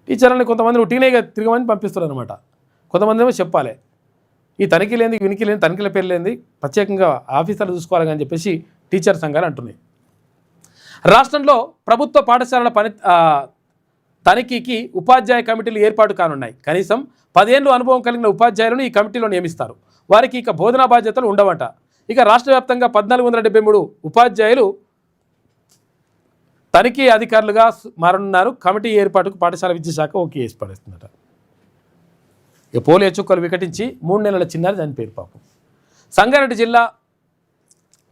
టీచర్లని కొంతమంది ఉట్టినేగా తిరగమని పంపిస్తారు అనమాట. కొంతమంది ఏమో చెప్పాలి, ఈ తనిఖీ లేని వినికి లేని తనిఖీల పేరు లేని ప్రత్యేకంగా ఆఫీసర్లు చూసుకోవాలి అని చెప్పేసి టీచర్ సంఘాలు అంటున్నాయి. రాష్ట్రంలో ప్రభుత్వ పాఠశాలల తనిఖీకి ఉపాధ్యాయ కమిటీలు ఏర్పాటు కానున్నాయి. కనీసం 10 ఏళ్ళు అనుభవం కలిగిన ఉపాధ్యాయులను ఈ కమిటీలో నియమిస్తారు. వారికి ఇక బోధనా బాధ్యతలు ఉండవంట. ఇక రాష్ట్ర వ్యాప్తంగా 1473 ఉపాధ్యాయులు తనిఖీ అధికారులుగా మారనున్నారు. కమిటీ ఏర్పాటుకు పాఠశాల విద్యాశాఖ ఓకే చేసి పడేస్తుందట. ఇక పోలియో చుక్కలు వికటించి 3 నెలల చిన్నారి చనిపోయారు పాపం. సంగారెడ్డి జిల్లా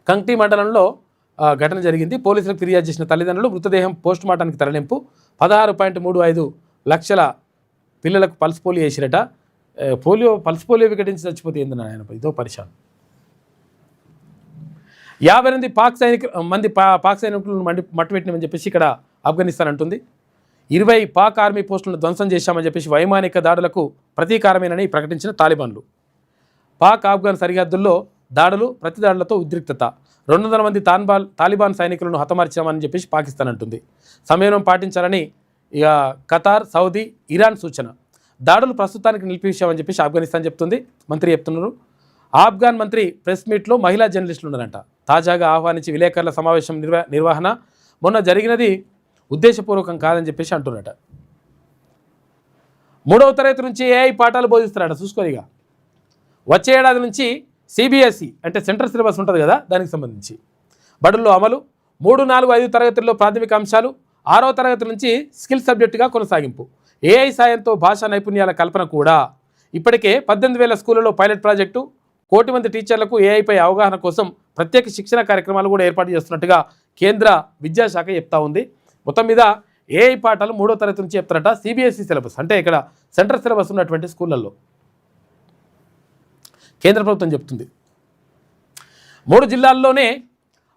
కంక్టి మండలంలో ఘటన జరిగింది. పోలీసులకు ఫిర్యాదు చేసిన తల్లిదండ్రులు మృతదేహం పోస్టుమార్టానికి తరలింపు. 16.35 లక్షల పిల్లలకు పల్స్ పోలియో వేసిరట. పల్స్ పోలియో వికటించి చచ్చిపోతే ఏందని ఆయన ఇదో పరిశాన్. 58 పాక్ సైనికులను మట్టుపెట్టినామని చెప్పేసి ఇక్కడ ఆఫ్ఘనిస్తాన్ అంటుంది. 20 పాక్ ఆర్మీ పోస్టులను ధ్వంసం చేశామని చెప్పేసి వైమానిక దాడులకు ప్రతీకారమేనని ప్రకటించిన తాలిబాన్లు. పాక్ ఆఫ్ఘన్ సరిహద్దుల్లో దాడులు, ప్రతిదాడులతో ఉద్రిక్తత. 200 మంది తాలిబాన్ సైనికులను హతమార్చామని చెప్పేసి పాకిస్తాన్ అంటుంది. సంయమనం పాటించాలని ఇక ఖతార్, సౌదీ, ఇరాన్ సూచన. దాడులు ప్రస్తుతానికి నిలిపివేశామని చెప్పేసి ఆఫ్ఘనిస్తాన్ చెప్తుంది. మంత్రి చెప్తున్నారు. ఆఫ్ఘన్ మంత్రి ప్రెస్ మీట్లో మహిళా జర్నలిస్టులు ఉన్నారంట. తాజాగా ఆహ్వానించి విలేకరుల సమావేశం నిర్వహణ మొన్న జరిగినది ఉద్దేశపూర్వకం కాదని చెప్పేసి అంటున్నట. 3వ తరగతి నుంచి ఏఐ పాఠాలు బోధిస్తున్నారట. చూసుకోనిగా వచ్చే ఏడాది నుంచి సిబిఎస్ఈ అంటే సెంట్రల్ సిలబస్ ఉంటుంది కదా, దానికి సంబంధించి బడుల్లో అమలు. 3, 4, 5 తరగతుల్లో ప్రాథమిక అంశాలు, 6వ తరగతి నుంచి స్కిల్ సబ్జెక్టుగా కొనసాగింపు. ఏఐ సాయంతో భాషా నైపుణ్యాల కల్పన కూడా. ఇప్పటికే 18,000 స్కూళ్లలో పైలట్ ప్రాజెక్టు. 1 కోటి మంది టీచర్లకు ఏఐపై అవగాహన కోసం ప్రత్యేక శిక్షణ కార్యక్రమాలు కూడా ఏర్పాటు చేస్తున్నట్టుగా కేంద్ర విద్యాశాఖ చెప్తా ఉంది. మొత్తం మీద ఏఐ పాఠాలు 3వ తరగతి నుంచి చెప్తారట. సిబిఎస్ఈ సిలబస్ అంటే ఇక్కడ సెంట్రల్ సిలబస్ ఉన్నటువంటి స్కూళ్ళల్లో కేంద్ర ప్రభుత్వం చెప్తుంది. 3 జిల్లాల్లోనే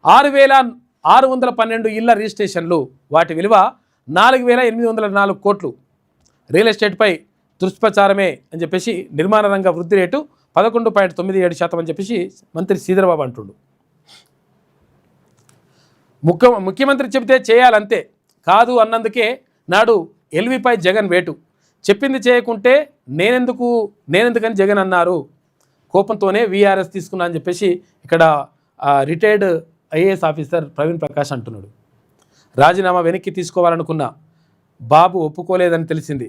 6,612 ఇళ్ల రిజిస్ట్రేషన్లు. వాటి విలువ 4,804 కోట్లు. రియల్ ఎస్టేట్పై దుష్ప్రచారమే అని చెప్పేసి నిర్మాణ రంగ వృద్ధి రేటు 11.97% అని చెప్పేసి మంత్రి శ్రీధరబాబు అంటుండు. ముఖ్యమంత్రి చెబితే చేయాలంతే కాదు అన్నందుకే నాడు ఎల్విపై జగన్ వేటు. చెప్పింది చేయకుంటే నేనెందుకని జగన్ అన్నారు. కోపంతోనే వీఆర్ఎస్ తీసుకున్నా అని చెప్పేసి ఇక్కడ retired IAS officer Praveen Prakash అంటున్నాడు. రాజీనామా వెనక్కి తీసుకోవాలనుకున్నా, బాబు ఒప్పుకోలేదని తెలిసింది.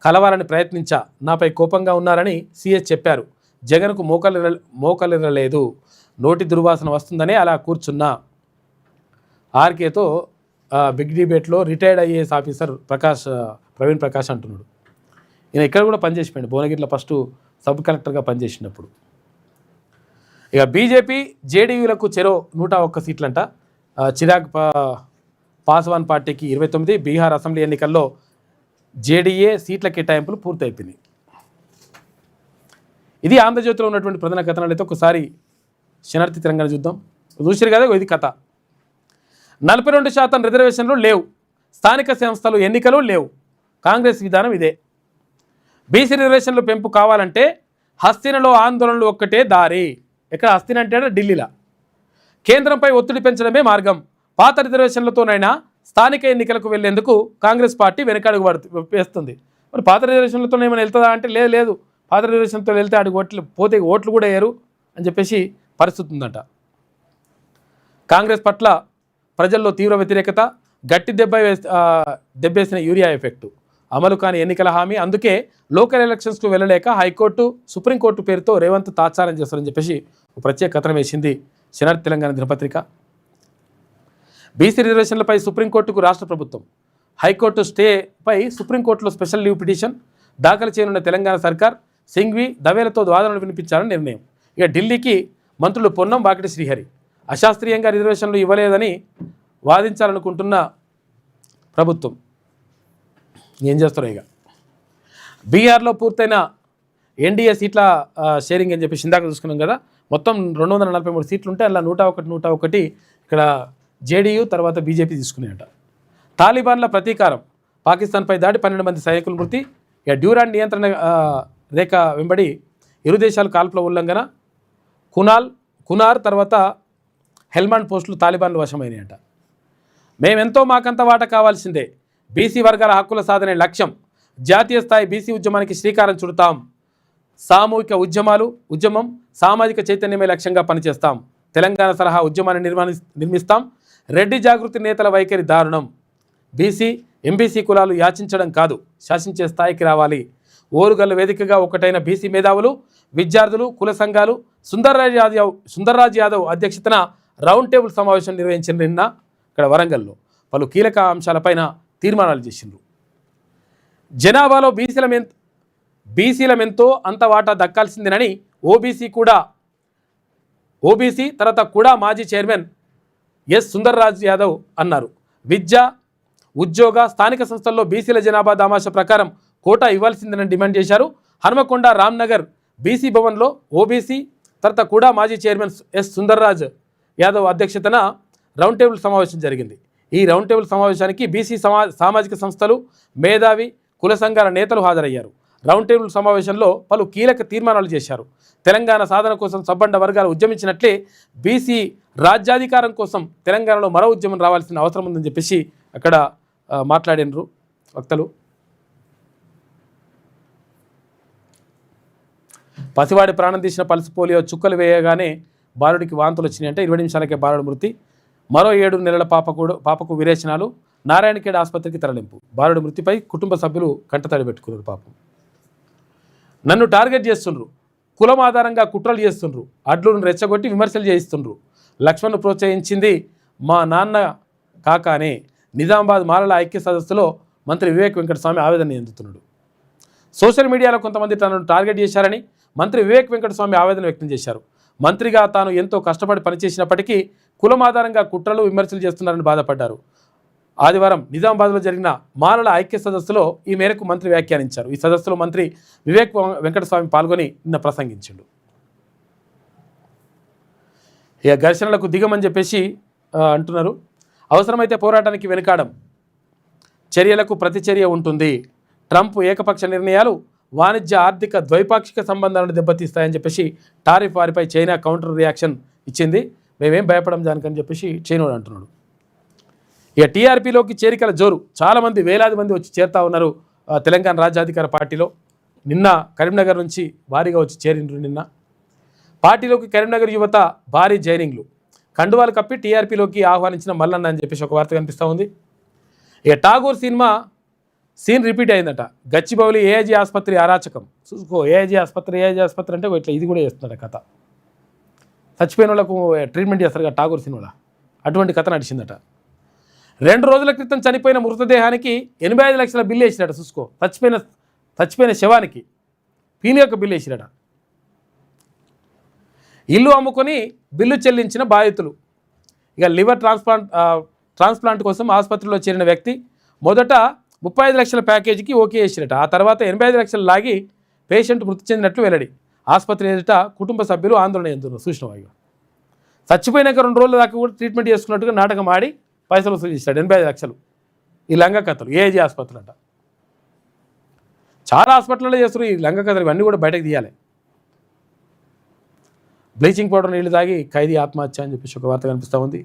కలవాలని ప్రయత్నించా, నాపై కోపంగా ఉన్నారని సీఎస్ చెప్పారు. జగన్కు మోకలిరలేదు, నోటి దుర్వాసన వస్తుందనే అలా కూర్చున్నా. ఆర్కేతో బిగ్ డిబేట్లో retired IAS officer Praveen Prakash అంటున్నాడు. ఈయన ఇక్కడ కూడా పనిచేసిపోయాడు, భువనగిరిలో ఫస్ట్ సబ్ కలెక్టర్గా పనిచేసినప్పుడు. ఇక బీజేపీ జేడీయూలకు చెరో 101 సీట్లంట. చిరాగ్ పాస్వాన్ పార్టీకి 29. బీహార్ అసెంబ్లీ ఎన్నికల్లో జేడీఏ సీట్ల కేటాయింపులు పూర్తయిపోయినాయి. ఇది ఆంధ్రజ్యోతిలో ఉన్నటువంటి ప్రధాన కథనాలు. అయితే ఒకసారి శనార్థి తెలంగాణ చూద్దాం. చూసారు కదా, ఇది కథ. 42% రిజర్వేషన్లు లేవు, స్థానిక సంస్థలు ఎన్నికలు లేవు, కాంగ్రెస్ విధానం ఇదే. బీసీ రిజర్వేషన్లు పెంపు కావాలంటే హస్తినలో ఆందోళనలు ఒక్కటే దారి. ఎక్కడ హస్తిన అంటే ఢిల్లీలో. కేంద్రంపై ఒత్తిడి పెంచడమే మార్గం. పాత రిజర్వేషన్లతోనైనా స్థానిక ఎన్నికలకు వెళ్లేందుకు కాంగ్రెస్ పార్టీ వెనకడుగు వేస్తుంది. మరి పాత రిజర్వేషన్లతో ఏమైనా వెళ్తుందా అంటే లేదు, పాత రిజర్వేషన్తో వెళ్తే అడుగు ఓట్లు పోతే ఓట్లు కూడా వేయరు అని చెప్పేసి పరిస్థితి ఉందంట. కాంగ్రెస్ పట్ల ప్రజల్లో తీవ్ర వ్యతిరేకత, గట్టి దెబ్బేసిన యూరియా ఎఫెక్టు, అమలు కాని ఎన్నికల హామీ. అందుకే లోకల్ ఎలక్షన్స్కు వెళ్ళలేక హైకోర్టు, సుప్రీంకోర్టు పేరుతో రేవంత్ తాత్సారం చేస్తారని చెప్పేసి ఒక ప్రత్యేక కథనం వేసింది శనార్థి తెలంగాణ దినపత్రిక. బీసీ రిజర్వేషన్లపై సుప్రీంకోర్టుకు రాష్ట్ర ప్రభుత్వం, హైకోర్టు స్టేపై సుప్రీంకోర్టులో స్పెషల్ లీవ్ పిటిషన్ దాఖలు చేయనున్న తెలంగాణ సర్కార్ సింఘ్వి, దవేలతో వాదనలు వినిపించాలని నిర్ణయం. ఇక ఢిల్లీకి మంత్రులు పొన్నం, వాకిటి శ్రీహరి అశాస్త్రీయంగా రిజర్వేషన్లు ఇవ్వలేదని వాదించాలనుకుంటున్న ప్రభుత్వం ఏం చేస్తారో. ఇక బీహార్లో పూర్తయిన ఎన్డీఏ సీట్ల షేరింగ్ అని చెప్పి ఇందాక చూసుకున్నాం కదా, మొత్తం 243 సీట్లు ఉంటే అలా 101 ఇక్కడ జేడీయూ తర్వాత బీజేపీ తీసుకున్నాయట. తాలిబాన్ల ప్రతీకారం, పాకిస్తాన్పై దాడి, 12 మంది సైనికుల మృతి. ఇక డ్యూరాన్ నియంత్రణ రేఖ వెంబడి ఇరు దేశాల కాల్పుల ఉల్లంఘన, కునార్ తర్వాత హెల్మాండ్ పోస్టులు తాలిబాన్లు వశమైనాయట. మేమెంతో మాకంత వాట కావాల్సిందే, బీసీ వర్గాల హక్కుల సాధనే లక్ష్యం, జాతీయ స్థాయి బీసీ ఉద్యమానికి శ్రీకారం చుడతాం, సామూహిక ఉద్యమం సామాజిక చైతన్యమే లక్ష్యంగా పనిచేస్తాం, తెలంగాణ సలహా ఉద్యమాన్ని నిర్మిస్తాం, రెడ్డి జాగృతి నేతల వైఖరి దారుణం, బీసీ ఎంబీసీ కులాలు యాచించడం కాదు, శాసించే స్థాయికి రావాలి, ఓరుగల్లు వేదికగా ఒకటైన బీసీ మేధావులు, విద్యార్థులు, కుల సంఘాలు సుందర్రాజ్ యాదవ్ అధ్యక్షతన రౌండ్ టేబుల్ సమావేశం నిర్వహించిన నిన్న ఇక్కడ వరంగల్లో పలు కీలక అంశాలపైన తీర్మానాలు చేసిండ్రు. జనాభాలో బీసీలమెంతో అంత వాటా దక్కాల్సిందేనని ఓబీసీ తర్వాత కూడా మాజీ చైర్మన్ ఎస్ సుందర్రాజ్ యాదవ్ అన్నారు. విద్య, ఉద్యోగ, స్థానిక సంస్థల్లో బీసీల జనాభా దామాష ప్రకారం కోటా ఇవ్వాల్సిందని డిమాండ్ చేశారు. హనుమకొండ రామ్నగర్ బీసీ భవన్లో ఓబీసీ తర్వాత కూడా మాజీ చైర్మన్ ఎస్ సుందర్రాజ్ యాదవ్ అధ్యక్షతన రౌండ్ టేబుల్ సమావేశం జరిగింది. ఈ రౌండ్ టేబుల్ సమావేశానికి బీసీ సామాజిక సంస్థలు, మేధావి, కుల సంఘాల నేతలు హాజరయ్యారు. రౌండ్ టేబుల్ సమావేశంలో పలు కీలక తీర్మానాలు చేశారు. తెలంగాణ సాధన కోసం సబ్బండ వర్గాలు ఉద్యమించినట్లే బీసీ రాజ్యాధికారం కోసం తెలంగాణలో మరో ఉద్యమం రావాల్సిన అవసరం ఉందని చెప్పేసి అక్కడ మాట్లాడినరు వక్తలు. పసివాడి ప్రాణం తీసిన పల్స్ పోలియో చుక్కలు వేయగానే బాలుడికి వాంతులు వచ్చినాయంటే 20 నిమిషాలకే బాలుడు మృతి. మరో 7 నెలల పాపకు విరేచనాలు. నారాయణఖేడ్ ఆసుపత్రికి తరలింపు. బాలుడి మృతిపై కుటుంబ సభ్యులు కంటతడి పెట్టుకున్నారు. పాపం నన్ను టార్గెట్ చేస్తుండ్రు, కులం ఆధారంగా కుట్రలు చేస్తుండ్రు, అడ్లును రెచ్చగొట్టి విమర్శలు చేయిస్తుండ్రు, లక్ష్మణ్ను ప్రోత్సహించింది మా నాన్న కాకానే. నిజామాబాద్ మాలల ఐక్య సదస్సులో మంత్రి వివేక్ వెంకటస్వామి ఆవేదన చెందుతున్నాడు. సోషల్ మీడియాలో కొంతమంది తనను టార్గెట్ చేశారని మంత్రి వివేక్ వెంకటస్వామి ఆవేదన వ్యక్తం చేశారు. మంత్రిగా తాను ఎంతో కష్టపడి పనిచేసినప్పటికీ కులం ఆధారంగా కుట్రలు, విమర్శలు చేస్తున్నారని బాధపడ్డారు. ఆదివారం నిజామాబాద్లో జరిగిన మాలల ఐక్య సదస్సులో ఈ మేరకు మంత్రి వ్యాఖ్యానించారు. ఈ సదస్సులో మంత్రి వివేక్ వెంకటస్వామి పాల్గొని నిన్న ప్రసంగించాడు. ఇక ఘర్షణలకు దిగమని చెప్పేసి అంటున్నారు. అవసరమైతే పోరాటానికి వెనుకాడం, చర్యలకు ప్రతిచర్య ఉంటుంది. ట్రంప్ ఏకపక్ష నిర్ణయాలు వాణిజ్య, ఆర్థిక, ద్వైపాక్షిక సంబంధాలను దెబ్బతీస్తాయని చెప్పేసి టారిఫ్ వారిపై చైనా కౌంటర్ రియాక్షన్ ఇచ్చింది. మేమేం భయపడం దానికని చెప్పేసి చైనోడు అంటున్నాడు. ఇక టీఆర్పీలోకి చేరికల జోరు, చాలామంది వేలాది మంది వచ్చి చేరుతా ఉన్నారు తెలంగాణ రాజ్యాధికార పార్టీలో. నిన్న కరీంనగర్ నుంచి భారీగా వచ్చి చేరిండ్రు. నిన్న పార్టీలోకి కరీంనగర్ యువత భారీ జైనింగ్లు, కండువాలు కప్పి టీఆర్పీలోకి ఆహ్వానించిన మల్లన్న అని చెప్పేసి ఒక వార్త కనిపిస్తూ ఉంది. ఇక ఠాగూర్ సినిమా సీన్ రిపీట్ అయిందట. గచ్చిబౌలి ఏఐజీ ఆసుపత్రి అరాచకం. చూసుకో, ఏఐజీ ఆసుపత్రి అంటే ఇట్లా ఇది కూడా చేస్తున్నాడు కథ. చచ్చిపోయిన వాళ్ళకు ట్రీట్మెంట్ చేస్తారు కదా ఠాగూర్ సినిమాలో, అటువంటి కథ నడిచిందట. 2 రోజుల క్రితం చనిపోయిన మృతదేహానికి 85 లక్షల బిల్లు వేసినట. చూసుకో, చచ్చిపోయిన శవానికి పీనియొక్క బిల్లు వేసినట. ఇల్లు అమ్ముకొని బిల్లు చెల్లించిన బాధితులు. ఇక లివర్ ట్రాన్స్ప్లాంట్ కోసం ఆసుపత్రిలో చేరిన వ్యక్తి మొదట 35 లక్షల ప్యాకేజీకి ఓకే చేసినట. ఆ తర్వాత 85 లక్షలు లాగి పేషెంట్ మృతి చెందినట్లు వెల్లడి. ఆసుపత్రి ఎదుట కుటుంబ సభ్యులు ఆందోళన చెందుతున్నారు. చూసినావా? చచ్చిపోయినాక 2 రోజుల దాకా కూడా ట్రీట్మెంట్ చేసుకున్నట్టుగా నాటకం ఆడి పైసలు వసూలు చేశాడు 85 లక్షలు. ఈ లంగ కథలు ఏజీ ఆసుపత్రులు అంట. చాలా హాస్పిటల్లో చేస్తారు ఈ లంగ కథలు. ఇవన్నీ కూడా బయటకు తీయాలి. బ్లీచింగ్ పౌడర్ నీళ్లు తాగి ఖైదీ ఆత్మహత్య అని చెప్పేసి ఒక వార్త కనిపిస్తూ ఉంది.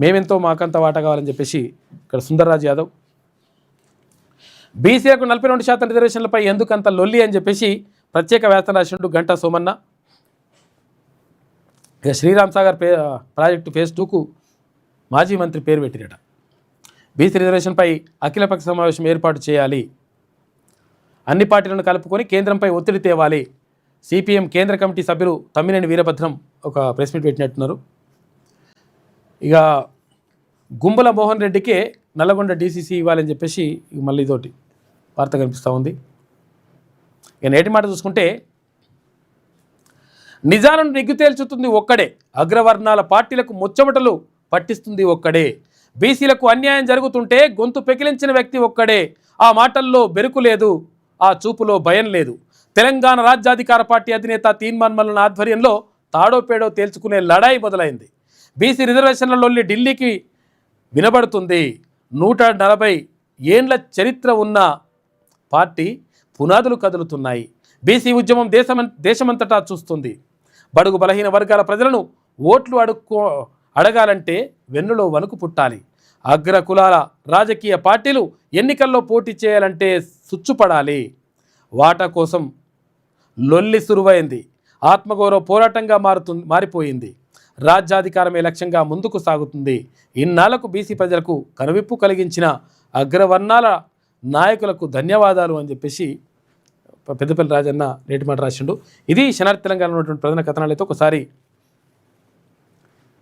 మేమెంతో మాకంత వాటా కావాలని చెప్పేసి ఇక్కడ సుందర్రాజ్ యాదవ్. బీసీలకు 42% రిజర్వేషన్లపై ఎందుకంత లొల్లి అని చెప్పేసి ప్రత్యేక వ్యాసం రాసినట్టు గంటా సోమన్న. ఇక శ్రీరామ్ సాగర్ ప్రాజెక్టు ఫేజ్ 2కు మాజీ మంత్రి పేరు పెట్టిరట. బీసీ రిజర్వేషన్పై అఖిలపక్ష సమావేశం ఏర్పాటు చేయాలి, అన్ని పార్టీలను కలుపుకొని కేంద్రంపై ఒత్తిడి తేవాలి. సిపిఎం కేంద్ర కమిటీ సభ్యులు తమ్మినేని వీరభద్రం ఒక ప్రెస్ మీట్ పెట్టినట్టున్నారు. ఇక గుంబల మోహన్ రెడ్డికే నల్లగొండ డీసీసీ ఇవ్వాలని చెప్పేసి మళ్ళీ ఇదోటి వార్త కనిపిస్తూ ఉంది. ఇక నేటి మాట చూసుకుంటే నిజాలను నిగ్గు తేల్చుతుంది ఒక్కడే, అగ్రవర్ణాల పార్టీలకు ముచ్చమటలు పట్టిస్తుంది ఒక్కడే, బీసీలకు అన్యాయం జరుగుతుంటే గొంతు పెకిలించిన వ్యక్తి ఒక్కడే, ఆ మాటల్లో బెరుకు లేదు, ఆ చూపులో భయం లేదు. తెలంగాణ రాజ్యాధికార పార్టీ అధినేత తీన్మాన్ మల్లన ఆధ్వర్యంలో తాడోపేడో తేల్చుకునే లడాయి మొదలైంది. బీసీ రిజర్వేషన్లలో ఢిల్లీకి వినబడుతుంది. 140 ఏండ్ల చరిత్ర ఉన్న పార్టీ పునాదులు కదులుతున్నాయి. బీసీ ఉద్యమం దేశమంతటా చూస్తుంది. బడుగు బలహీన వర్గాల ప్రజలను ఓట్లు అడగాలంటే వెన్నులో వణుకు పుట్టాలి. అగ్ర కులాల రాజకీయ పార్టీలు ఎన్నికల్లో పోటీ చేయాలంటే సుచ్చుపడాలి. వాటా కోసం లొల్లి సురువైంది. ఆత్మగౌరవ పోరాటంగా మారిపోయింది. రాజ్యాధికారమే లక్ష్యంగా ముందుకు సాగుతుంది. ఇన్నాళ్లకు బీసీ ప్రజలకు కనువిప్పు కలిగించిన అగ్రవర్ణాల నాయకులకు ధన్యవాదాలు అని చెప్పేసి పెద్దపల్లి రాజన్న నేటి మాట రాసిండు. ఇది శనార్థి తెలంగాణలో ఉన్నటువంటి ప్రధాన కథనాలు. అయితే ఒకసారి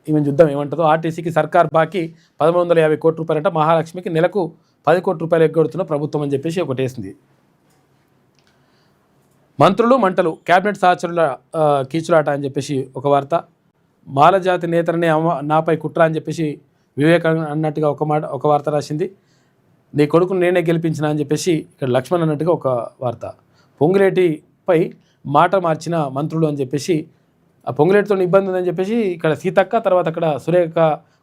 ఈమె చూద్దాం ఏమంటుందో. ఆర్టీసీకి సర్కార్ బాకీ 1150 కోట్ల రూపాయలంట. మహాలక్ష్మికి నెలకు 10 కోట్ల రూపాయలు ఎగ్గొడుతున్న ప్రభుత్వం అని చెప్పేసి ఒకటి వేసింది. మంత్రులు మంటలు, క్యాబినెట్ సహచరుల కీచులాట అని చెప్పేసి ఒక వార్త. మాల జాతి నేతలనే నాపై కుట్ర అని చెప్పేసి వివేక అన్నట్టుగా ఒక వార్త రాసింది. నీ కొడుకును నేనే గెలిపించిన అని చెప్పేసి ఇక్కడ లక్ష్మణ్ అన్నట్టుగా ఒక వార్త. పొంగులేటిపై మాట మార్చిన మంత్రులు అని చెప్పేసి, ఆ పొంగులేటితో ఇబ్బంది ఉందని చెప్పేసి ఇక్కడ సీతక్క, తర్వాత అక్కడ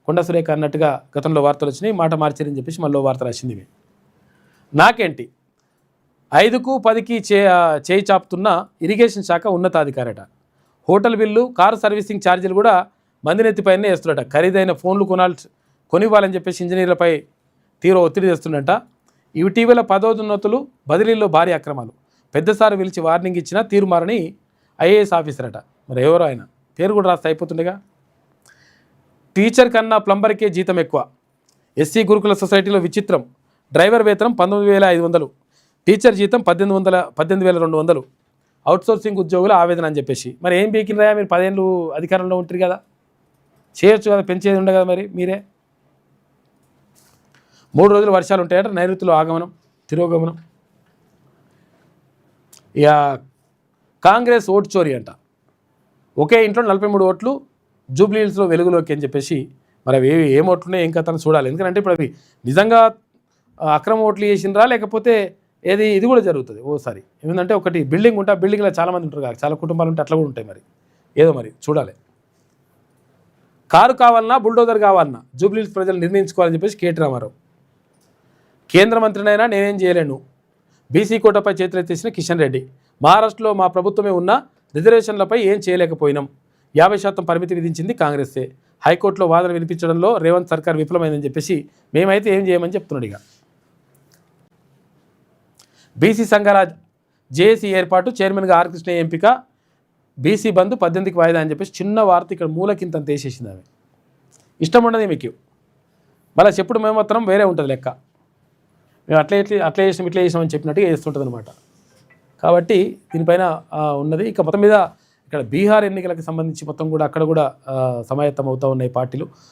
కొండ సురేఖ అన్నట్టుగా గతంలో వార్తలు వచ్చినాయి. మాట మార్చారని చెప్పేసి మళ్ళీ వార్త రాసింది. ఇవి నాకేంటి 5కు 10కి చేయి చాపుతున్న ఇరిగేషన్ శాఖ ఉన్నతాధికారట. హోటల్ బిల్లు, కారు సర్వీసింగ్ ఛార్జీలు కూడా మందినెత్తిపైనే వేస్తున్నట. ఖరీదైన ఫోన్లు కొనివ్వాలని చెప్పేసి ఇంజనీర్లపై తీవ్ర ఒత్తిడి చేస్తుండట. ఇటీవల పదోన్నతులు, బదిలీల్లో భారీ అక్రమాలు. పెద్దసారి పిలిచి వార్నింగ్ ఇచ్చిన తీరుమారని ఐఏఎస్ ఆఫీసర్ అట. మరి ఎవరో ఆయన పేరు కూడా రాస్తే అయిపోతుండగా. టీచర్ కన్నా ప్లంబర్కే జీతం ఎక్కువ. ఎస్సీ గురుకుల సొసైటీలో విచిత్రం. డ్రైవర్ వేతనం 19,500, టీచర్ జీతం 18,200. అవుట్సోర్సింగ్ ఉద్యోగుల ఆవేదన అని చెప్పేసి. మరి ఏం బీకినరా, మీరు 10 ఏళ్ళు అధికారంలో ఉంటారు కదా, చేయొచ్చు కదా, పెంచేది ఉండే కదా. మరి మీరే 3 రోజులు వర్షాలు ఉంటాయట. నైరుతిలో ఆగమనం, తిరోగమనం. ఇక కాంగ్రెస్ ఓటు చోరీ అంట. ఒకే ఇంట్లో 43 ఓట్లు జూబ్లీ హిల్స్లో వెలుగులోకి అని చెప్పేసి. మరి అవి ఏం ఓట్లున్నాయి, ఏం కథను చూడాలి. ఎందుకంటే ఇప్పుడు అవి నిజంగా అక్రమ ఓట్లు చేసినరా, లేకపోతే ఇది కూడా జరుగుతుంది ఓసారి. ఏంటంటే ఒకటి బిల్డింగ్ ఉంటే ఆ బిల్డింగ్లో చాలామంది ఉంటారు కదా, చాలా కుటుంబాలు ఉంటే అట్లా కూడా ఉంటాయి. మరి ఏదో మరి చూడాలి. కారు కావాలన్నా, బుల్డోజర్ కావాలన్నా జూబ్లీ హిల్స్ ప్రజలు నిర్ణయించుకోవాలని చెప్పేసి కేటీ రామారావు. కేంద్ర మంత్రినైనా నేనేం చేయలేను, బీసీ కోటపై చేతులెత్తేసిన కిషన్ రెడ్డి. మహారాష్ట్రలో మా ప్రభుత్వమే ఉన్న రిజర్వేషన్లపై ఏం చేయలేకపోయినాం. 50% పరిమితి విధించింది కాంగ్రెస్సే. హైకోర్టులో వాదన వినిపించడంలో రేవంత్ సర్కార్ విఫలమైందని చెప్పేసి మేమైతే ఏం చేయమని చెప్తున్నాడు. ఇక బీసీ సంఘాల జేఏసీ ఏర్పాటు, చైర్మన్గా ఆర్ కృష్ణయ్య ఎంపిక, బీసీ బంద్ 18కి వాయిదా అని చెప్పేసి చిన్న వార్త ఇక్కడ మూలకింత తీసేసింది. ఆమె ఇష్టం ఉండదు మీకు. మళ్ళీ చెప్పుడు మేమత్రం వేరే ఉంటుంది లెక్క. మేము అట్లా చేసినాం ఇట్లా చేసినాం అని చెప్పినట్టుగా చేస్తుంటుంది అనమాట. కాబట్టి దీనిపైన ఉన్నది. ఇక మొత్తం మీద ఇక్కడ బీహార్ ఎన్నికలకు సంబంధించి మొత్తం కూడా అక్కడ కూడా సమాయత్తం అవుతూ ఉన్నాయి పార్టీలు.